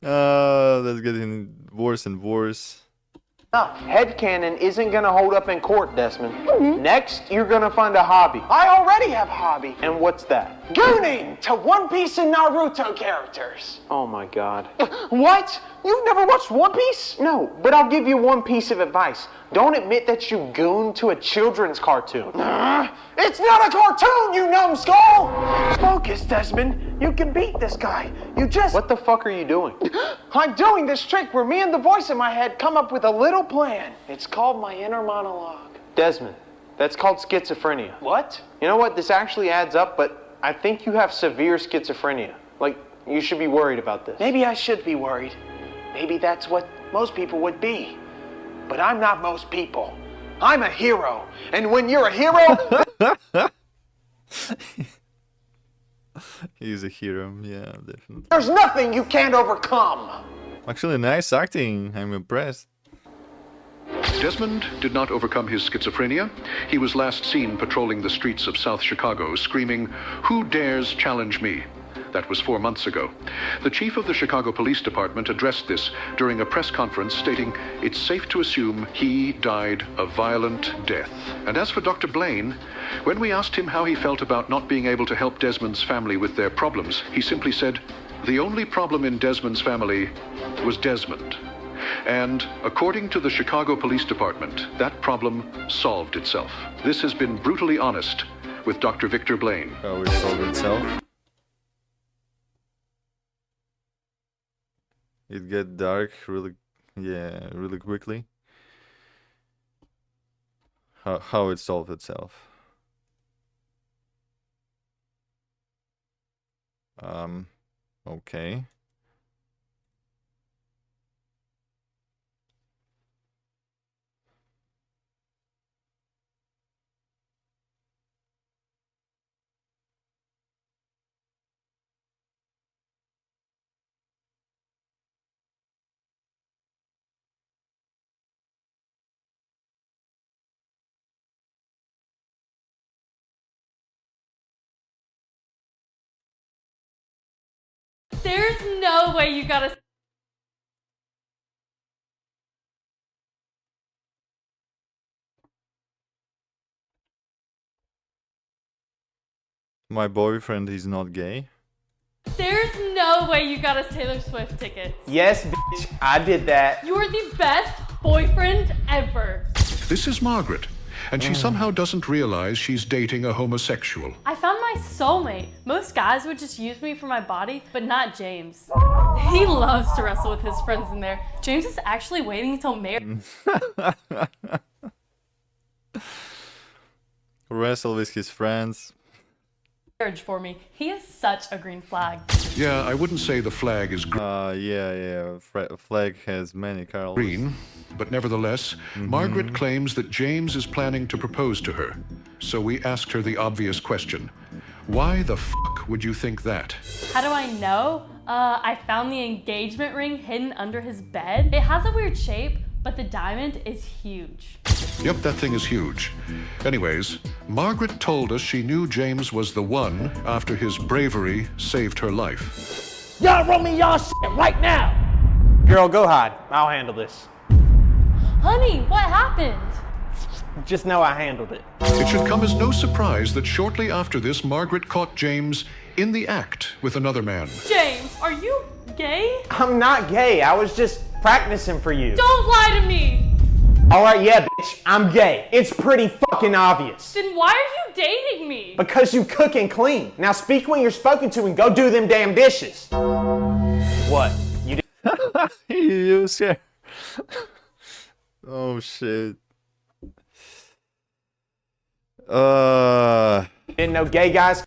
S2: That's getting worse and worse.
S14: Headcanon isn't gonna hold up in court, Desmond. Next, you're gonna find a hobby. I already have a hobby. And what's that?
S19: Gooning to One Piece and Naruto characters.
S14: Oh my god.
S19: What? You've never watched One Piece?
S14: No, but I'll give you one piece of advice. Don't admit that you goon to a children's cartoon.
S19: It's not a cartoon, you numbskull! Focus, Desmond. You can beat this guy. You just...
S14: What the fuck are you doing?
S19: I'm doing this trick where me and the voice in my head come up with a little plan. It's called my inner monologue.
S14: Desmond, that's called schizophrenia.
S19: What?
S14: You know what? This actually adds up, but I think you have severe schizophrenia. Like, you should be worried about this.
S19: Maybe I should be worried. Maybe that's what most people would be. But I'm not most people. I'm a hero. And when you're a hero...
S2: He's a hero, yeah, definitely.
S19: There's nothing you can't overcome.
S2: Actually, nice acting. I'm impressed.
S3: Desmond did not overcome his schizophrenia. He was last seen patrolling the streets of South Chicago, screaming, "Who dares challenge me?" That was 4 months ago. The chief of the Chicago Police Department addressed this during a press conference, stating it's safe to assume he died a violent death. And as for Dr. Blaine, when we asked him how he felt about not being able to help Desmond's family with their problems, he simply said, the only problem in Desmond's family was Desmond. And according to the Chicago Police Department, that problem solved itself. This has been brutally honest with Dr. Victor Blaine.
S2: How it solved itself? It get dark really quickly. How it solved itself. Okay.
S5: There's no way you gotta...
S2: My boyfriend is not gay.
S5: There's no way you got us Taylor Swift tickets.
S14: Yes, bitch, I did that.
S5: You are the best boyfriend ever.
S3: This is Margaret, and she somehow doesn't realize she's dating a homosexual.
S5: I found my soulmate. Most guys would just use me for my body, but not James. He loves to wrestle with his friends in there. James is actually waiting until marriage.
S2: Wrestle with his friends.
S5: For me. He is such a green flag.
S3: Yeah, I wouldn't say the flag is
S2: flag has many colors.
S3: Green, but nevertheless, Margaret claims that James is planning to propose to her. So we asked her the obvious question. Why the fuck would you think that?
S5: How do I know? I found the engagement ring hidden under his bed. It has a weird shape, but the diamond is huge.
S3: Yep, that thing is huge. Anyways, Margaret told us she knew James was the one after his bravery saved her life.
S19: Y'all roll me y'all shit right now!
S14: Girl, go hide. I'll handle this.
S5: Honey, what happened?
S14: Just know I handled it.
S3: It should come as no surprise that shortly after this, Margaret caught James in the act with another man.
S5: James, are you gay?
S14: I'm not gay. I was just practicing for you.
S5: Don't lie to me!
S14: Alright, yeah, bitch, I'm gay. It's pretty fucking obvious.
S5: Then why are you dating me?
S14: Because you cook and clean. Now speak when you're spoken to and go do them damn dishes. What? You did?
S2: You scared. Oh shit.
S14: Didn't know gay guys.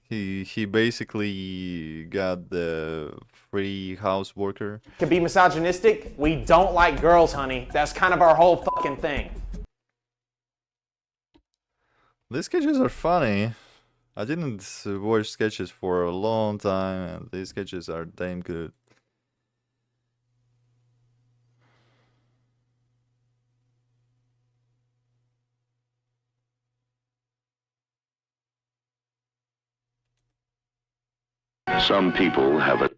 S2: He basically got the free house worker.
S14: Can be misogynistic. We don't like girls, honey. That's kind of our whole fucking thing.
S2: These sketches are funny. I didn't watch sketches for a long time, and these sketches are damn good.
S3: Some people have a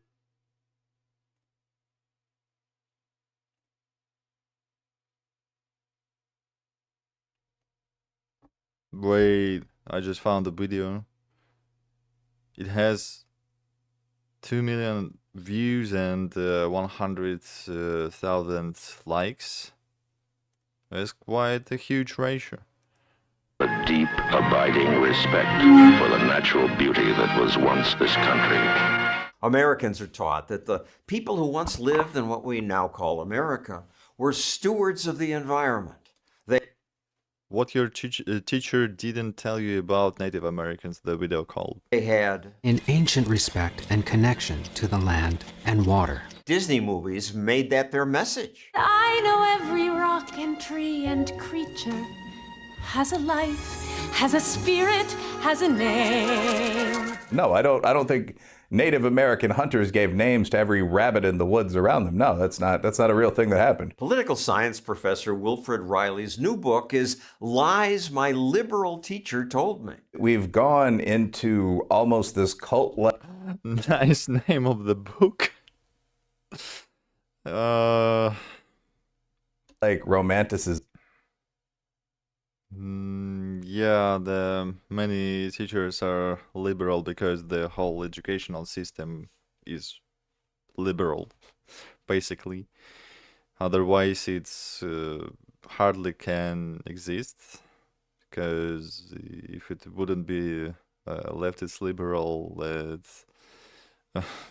S2: Wait, I just found the video. It has 2 million views and 100,000 likes. That's quite a huge ratio.
S3: a deep, abiding respect for the natural beauty that was once this country.
S6: Americans are taught that the people who once lived in what we now call America were stewards of the environment.
S2: What your teacher didn't tell you about Native Americans, the video called.
S6: They had
S8: an ancient respect and connection to the land and water.
S6: Disney movies made that their message.
S10: I know every rock and tree and creature has a life, has a spirit, has a name.
S24: No, I don't think Native American hunters gave names to every rabbit in the woods around them. No, that's not a real thing that happened.
S6: Political science professor Wilfred Riley's new book is Lies My Liberal Teacher Told Me.
S24: We've gone into almost this cult.
S2: Nice name of the book.
S24: Like romanticism.
S2: Yeah, the many teachers are liberal because the whole educational system is liberal, basically. Otherwise, it's hardly can exist, because if it wouldn't be leftist liberal,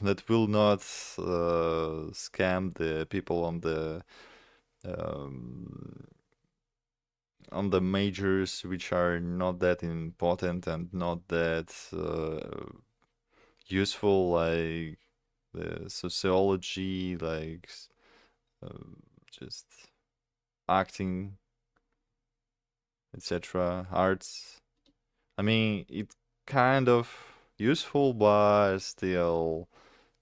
S2: that will not scam the people on the majors which are not that important and not that useful, like the sociology, like just acting, etc., arts. I mean, it's kind of useful, but still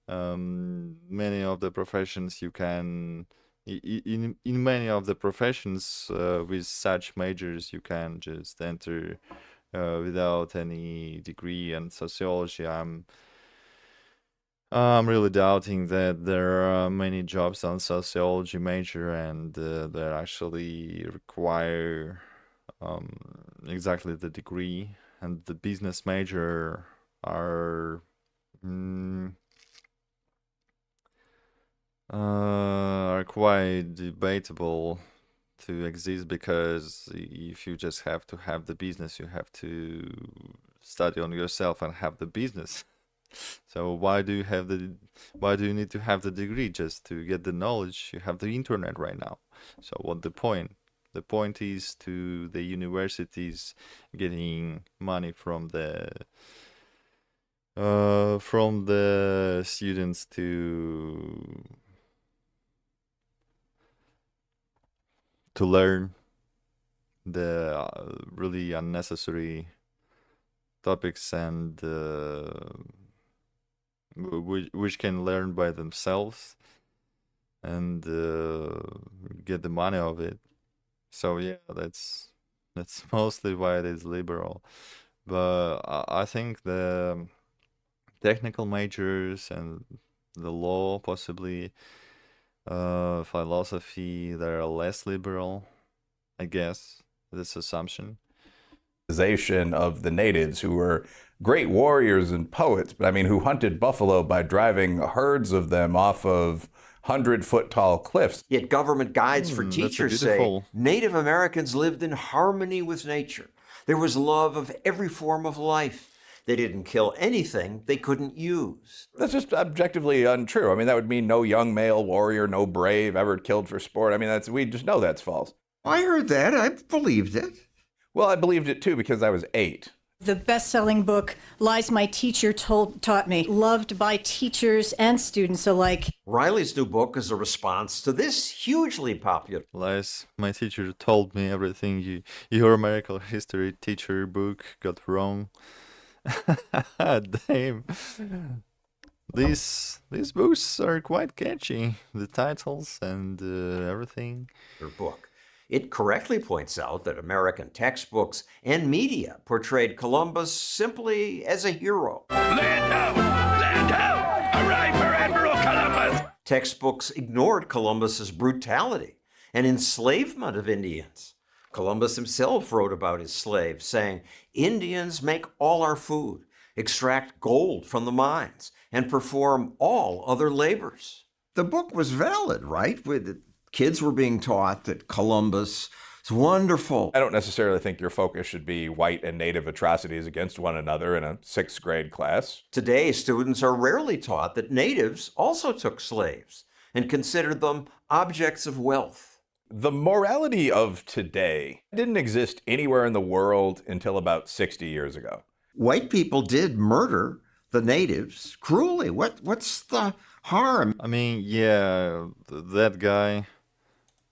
S2: many of the professions you can in many of the professions with such majors you can just enter without any degree. And sociology, I'm really doubting that there are many jobs on sociology major and that actually require exactly the degree. And the business major are quite debatable to exist, because if you just have to have the business, you have to study on yourself and have the business. So why do you need to have the degree just to get the knowledge? You have the internet right now. So what the point? The point is to the universities getting money from the students to learn the really unnecessary topics, and which can learn by themselves and get the money of it. So yeah, that's mostly why it is liberal. But I think the technical majors and the law, possibly philosophy, they're less liberal, I guess, this assumption.
S24: Of the natives, who were great warriors and poets, but I mean, who hunted buffalo by driving herds of them off of 100-foot tall cliffs.
S6: Yet government guides for teachers say Native Americans lived in harmony with nature. There was love of every form of life. They didn't kill anything they couldn't use.
S24: That's just objectively untrue. I mean, that would mean no young male warrior, no brave ever killed for sport. I mean, we just know that's false.
S6: I heard that. I believed it.
S24: Well, I believed it too because I was 8.
S25: The best-selling book, Lies My Teacher Taught Me, loved by teachers and students alike.
S6: Riley's new book is a response to this hugely popular.
S2: Lies My Teacher Told Me Everything Your American History Teacher book got wrong. Damn. These books are quite catchy. The titles and everything.
S6: Your book. It correctly points out that American textbooks and media portrayed Columbus simply as a hero.
S11: Land down! Land down! Hooray for Admiral Columbus!
S6: Textbooks ignored Columbus's brutality and enslavement of Indians. Columbus himself wrote about his slaves, saying, "Indians make all our food, extract gold from the mines, and perform all other labors." The book was valid, right? Kids were being taught that Columbus is wonderful.
S24: I don't necessarily think your focus should be white and native atrocities against one another in a 6th grade class.
S6: Today, students are rarely taught that natives also took slaves and considered them objects of wealth.
S24: The morality of today didn't exist anywhere in the world until about 60 years ago.
S6: White people did murder the natives cruelly. What's the harm?
S2: I mean, yeah, that guy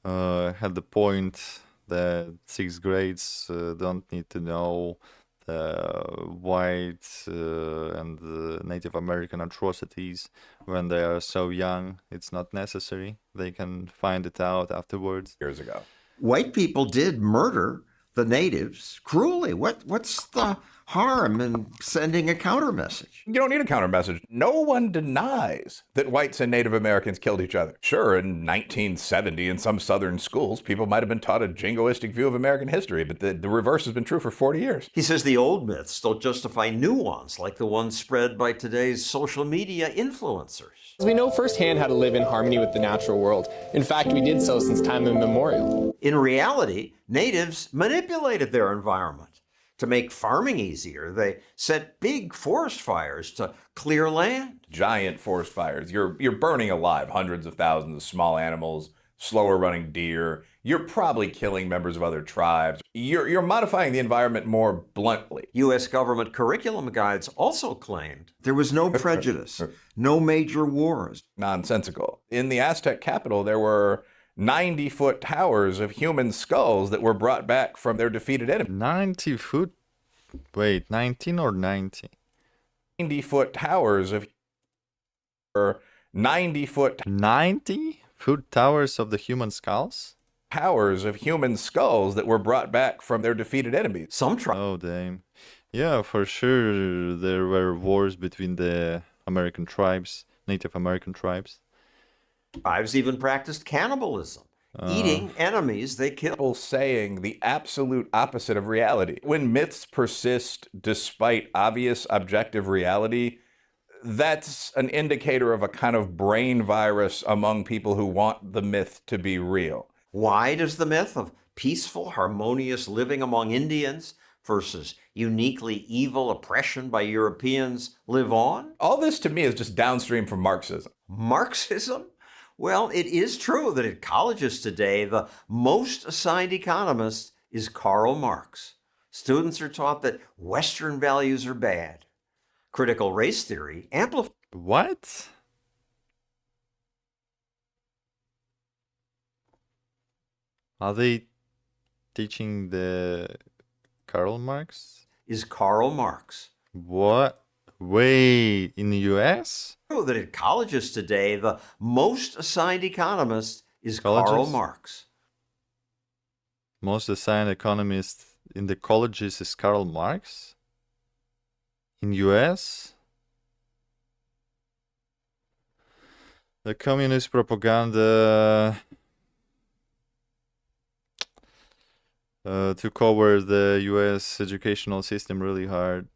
S2: had the point that 6th grades don't need to know the white and the Native American atrocities when they are so young. It's not necessary. They can find it out afterwards.
S24: Years ago.
S6: White people did murder the natives cruelly. What's the harm in sending a counter message?
S24: You don't need a counter message. No one denies that whites and Native Americans killed each other. Sure, in 1970 in some southern schools, people might have been taught a jingoistic view of American history, but the reverse has been true for 40 years.
S6: He says the old myths don't justify new ones like the ones spread by today's social media influencers.
S17: We know firsthand how to live in harmony with the natural world. In fact, we did so since time immemorial.
S6: In reality, natives manipulated their environment. To make farming easier, they set big forest fires to clear land.
S24: Giant forest fires. You're burning alive hundreds of thousands of small animals, slower running deer. You're probably killing members of other tribes. You're modifying the environment more bluntly.
S6: U.S. government curriculum guides also claimed there was no prejudice, no major wars.
S24: Nonsensical. In the Aztec capital, there were 90-foot towers of human skulls that were brought back from their defeated enemy.
S2: 90 foot? Wait, 19 or 90?
S24: 90-foot towers of 90-foot...
S2: 90-foot towers of the human skulls?
S24: Towers of human skulls that were brought back from their defeated enemies.
S2: Oh, damn. Yeah, for sure there were wars between the American tribes, Native American tribes.
S6: Tribes even practiced cannibalism, eating enemies they killed.
S24: People saying the absolute opposite of reality. When myths persist despite obvious objective reality, that's an indicator of a kind of brain virus among people who want the myth to be real.
S6: Why does the myth of peaceful, harmonious living among Indians versus uniquely evil oppression by Europeans live on?
S24: All this to me is just downstream from Marxism.
S6: Marxism? Well, it is true that at colleges today, the most assigned economist is Karl Marx. Students are taught that Western values are bad. Critical race theory amplifies.
S2: What? Are they teaching the Karl Marx?
S6: Is Karl Marx.
S2: What? Wait, in the US?
S6: That at colleges today, the most assigned economist is Karl Marx.
S2: Most assigned economist in the colleges is Karl Marx? In US? The communist propaganda took over the US educational system really hard.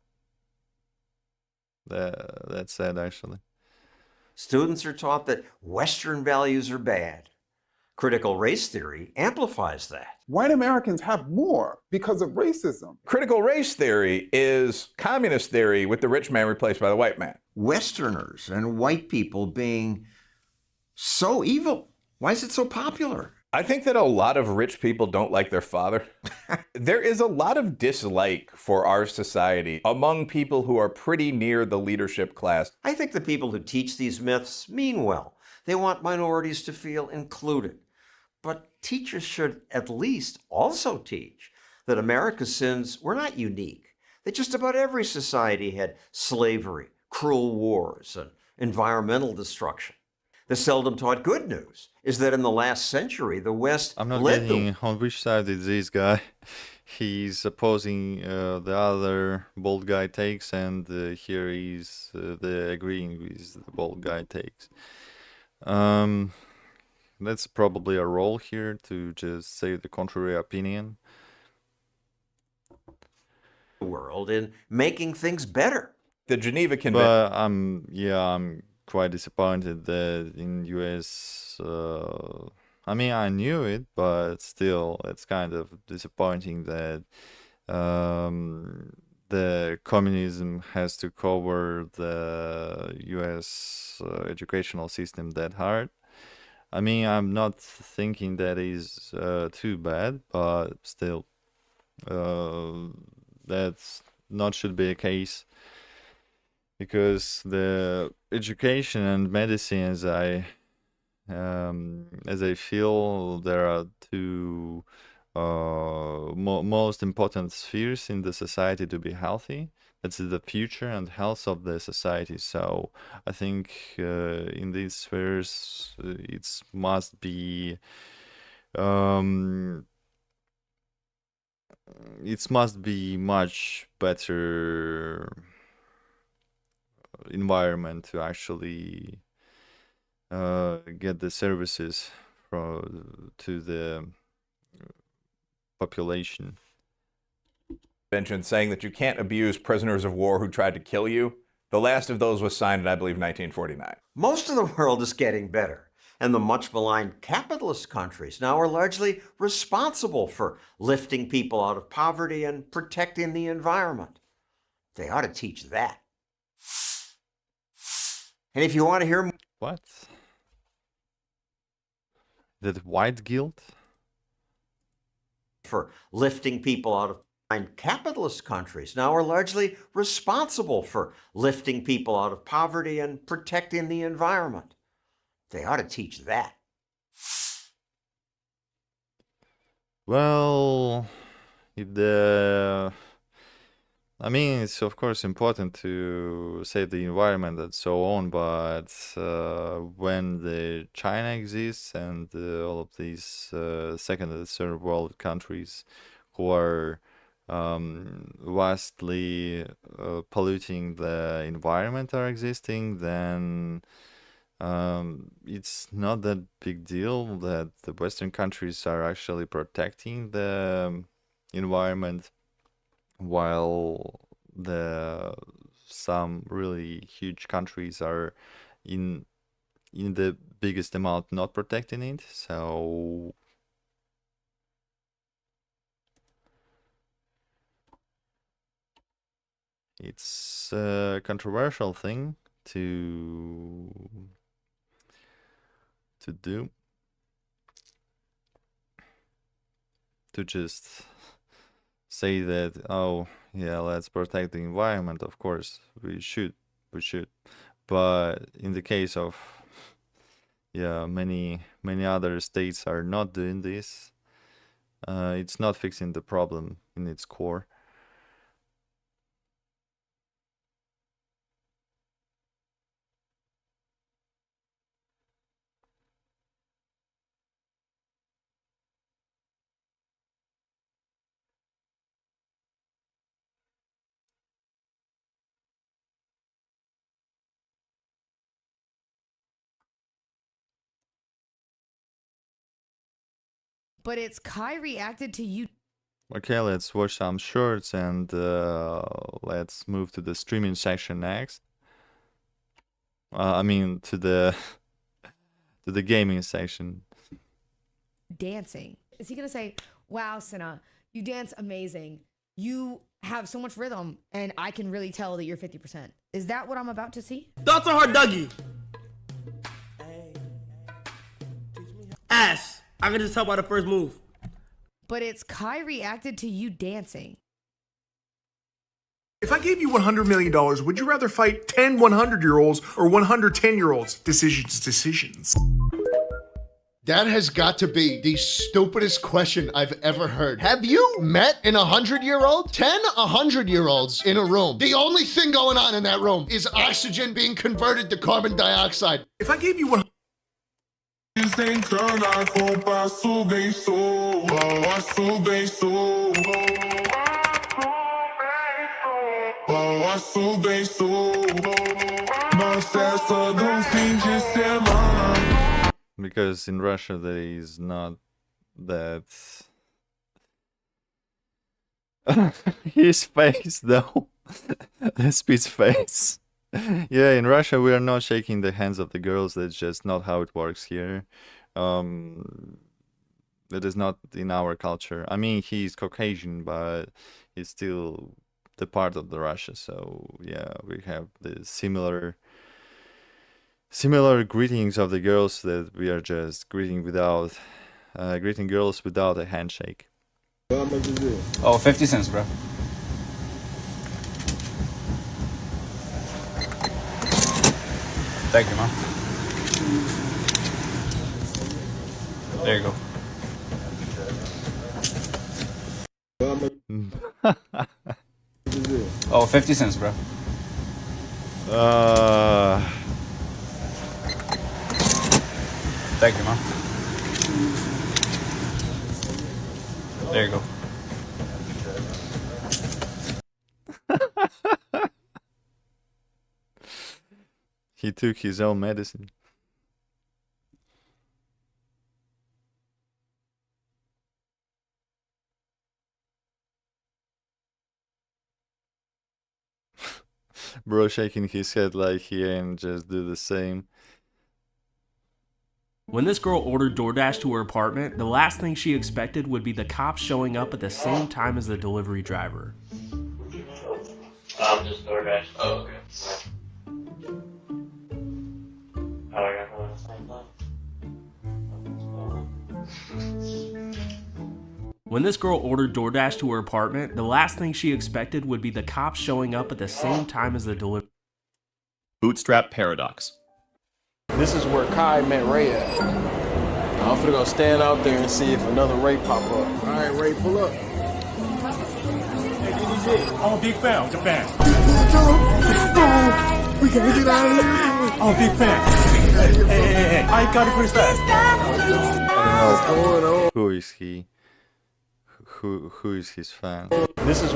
S2: That's sad, actually.
S6: Students are taught that Western values are bad. Critical race theory amplifies that.
S12: White Americans have more because of racism.
S24: Critical race theory is communist theory with the rich man replaced by the white man.
S6: Westerners and white people being so evil. Why is it so popular?
S24: I think that a lot of rich people don't like their father. There is a lot of dislike for our society among people who are pretty near the leadership class.
S6: I think the people who teach these myths mean well. They want minorities to feel included. But teachers should at least also teach that America's sins were not unique, that just about every society had slavery, cruel wars, and environmental destruction. The seldom taught good news is that in the last century, the West
S2: I'm not
S6: led
S2: getting on which side is this guy. He's opposing the other bald guy takes, and here he's agreeing with the bald guy takes. That's probably a role here to just say the contrary opinion.
S6: the world in making things better.
S24: The Geneva Convention.
S2: But I'm quite disappointed that in US. I mean, I knew it, but still, it's kind of disappointing that the communism has to cover the US educational system that hard. I mean, I'm not thinking that is too bad, but still, that's not should be a case, because the education and medicine, as I feel, there are two most important spheres in the society to be healthy. That's the future and health of the society. So I think in these spheres it must be much better environment to actually get the services to the population.
S24: Saying that you can't abuse prisoners of war who tried to kill you. The last of those was signed in, I believe, 1949.
S6: Most of the world is getting better, and the much maligned capitalist countries now are largely responsible for lifting people out of poverty and protecting the environment. They ought to teach that. And if you want to hear
S2: what? That white guilt?
S6: For lifting people out of capitalist countries now are largely responsible for lifting people out of poverty and protecting the environment. They ought to teach that.
S2: Well, I mean, it's of course important to save the environment and so on, but when the China exists and all of these second and third world countries who are vastly polluting the environment are existing, then it's not that big deal that the Western countries are actually protecting the environment, while some really huge countries are in the biggest amount not protecting it. So it's a controversial thing to do, to just say that, oh yeah, let's protect the environment. Of course we should, but in the case of many other states are not doing this, it's not fixing the problem in its core.
S7: But it's Kai reacted to you.
S2: Okay, let's watch some shorts and let's move to the streaming section next. I mean to the gaming section.
S7: Dancing. Is he gonna say, "Wow, Senna, you dance amazing. You have so much rhythm, and I can really tell that you're 50%." Is that what I'm about to see?
S15: Thoughts on her Dougie? Ass. I can just tell by the first move.
S7: But it's Kai reacted to you dancing.
S16: If I gave you $100 million, would you rather fight 10 100-year-olds or 110-year-olds? Decisions.
S1: That has got to be the stupidest question I've ever heard. Have you met an 100-year-old? 10 100-year-olds in a room. The only thing going on in that room is oxygen being converted to carbon dioxide.
S16: If I gave you one.
S2: Because in Russia there is not that. His face though. That's his face. Yeah, in Russia we are not shaking the hands of the girls. That's just not how it works here. That is not in our culture. I mean, he's Caucasian, but he's still the part of the Russia. So yeah, we have the similar greetings of the girls, that we are just greeting girls without a handshake.
S13: Oh, 50 cents, bro. Thank you, Mom. There you go. Oh, 50 cents, bro. Thank you, Mom. There you go.
S2: He took his own medicine. Bro shaking his head like he ain't just do the same.
S18: When this girl ordered DoorDash to her apartment, the last thing she expected would be the cops showing up at the same time as the delivery driver.
S20: Just DoorDash. Oh, okay. How I got home at the same time?
S18: When this girl ordered DoorDash to her apartment, the last thing she expected would be the cops showing up at the same time as the delivery.
S22: Bootstrap paradox.
S14: This is where Kai met Ray at. I'm finna go stand out there and see if another Ray pop up. All right, Ray, pull up.
S22: Hey, DDG, I'm a big fan of Japan.
S1: We gotta get out of here.
S22: I'm a big fan. Hey, I got it first time.
S2: I don't know. Who is he? Who is his fan?
S14: This is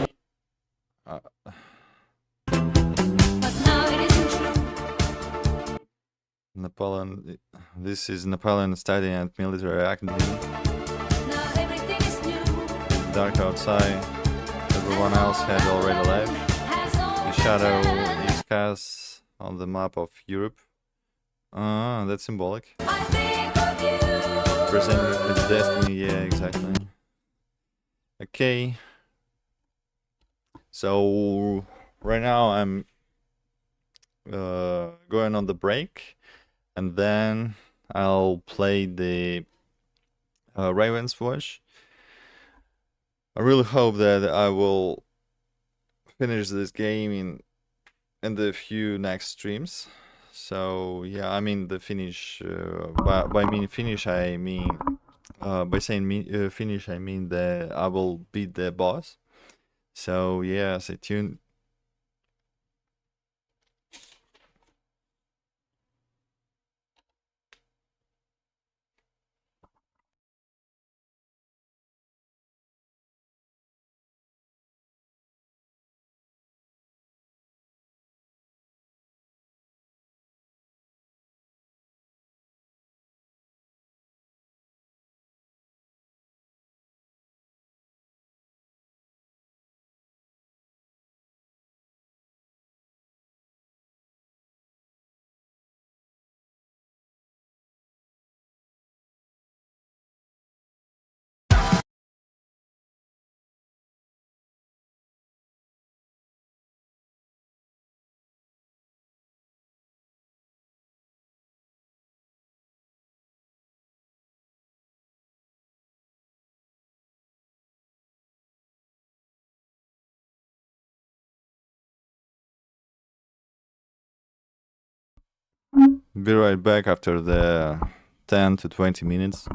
S2: Napoleon. This is Napoleon studying at military academy. Dark outside. Everyone else had already left. The shadow is cast on the map of Europe. That's symbolic. Presenting its destiny. Yeah, exactly. Okay. So right now I'm going on the break. And then I'll play the Ravenswatch. I really hope that I will finish this game in the few next streams. So yeah, I mean the finish. By finish, I mean by saying finish, I mean that I will beat the boss. So yeah, stay tuned. Be right back after the 10 to 20 minutes.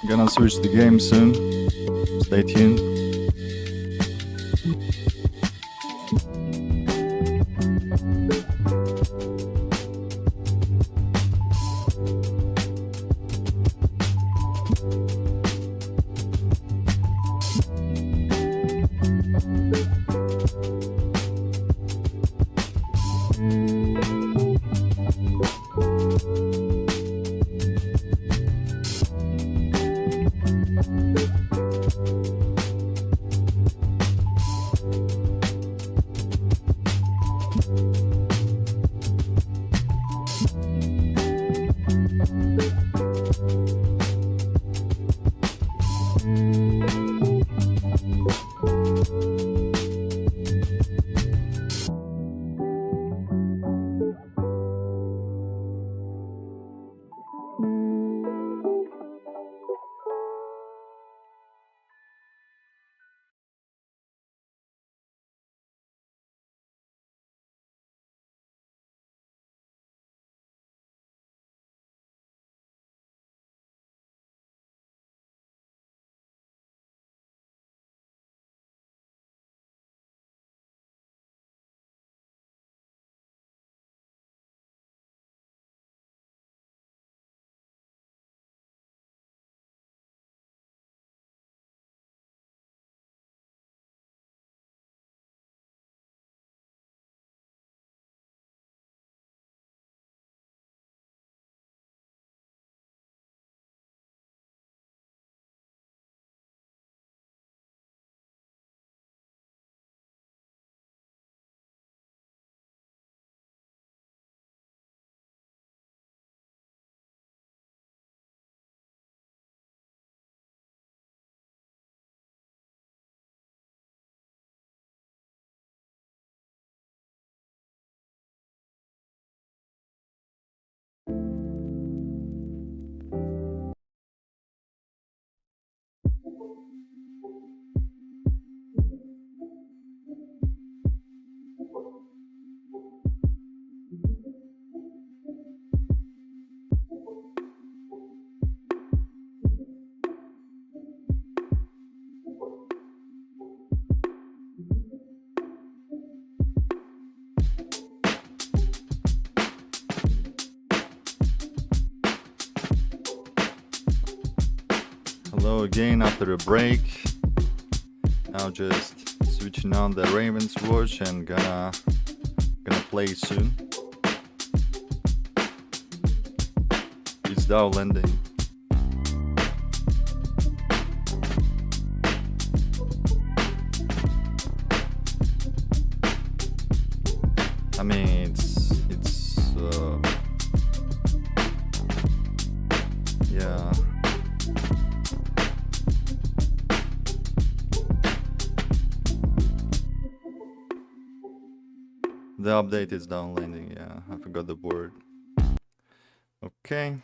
S2: Gonna switch the game soon. Stay tuned. Hello again after a break. Now just switching on the Ravenswatch and gonna play soon. It's now landing. I mean, yeah. The update is down landing, yeah, I forgot the word. Okay.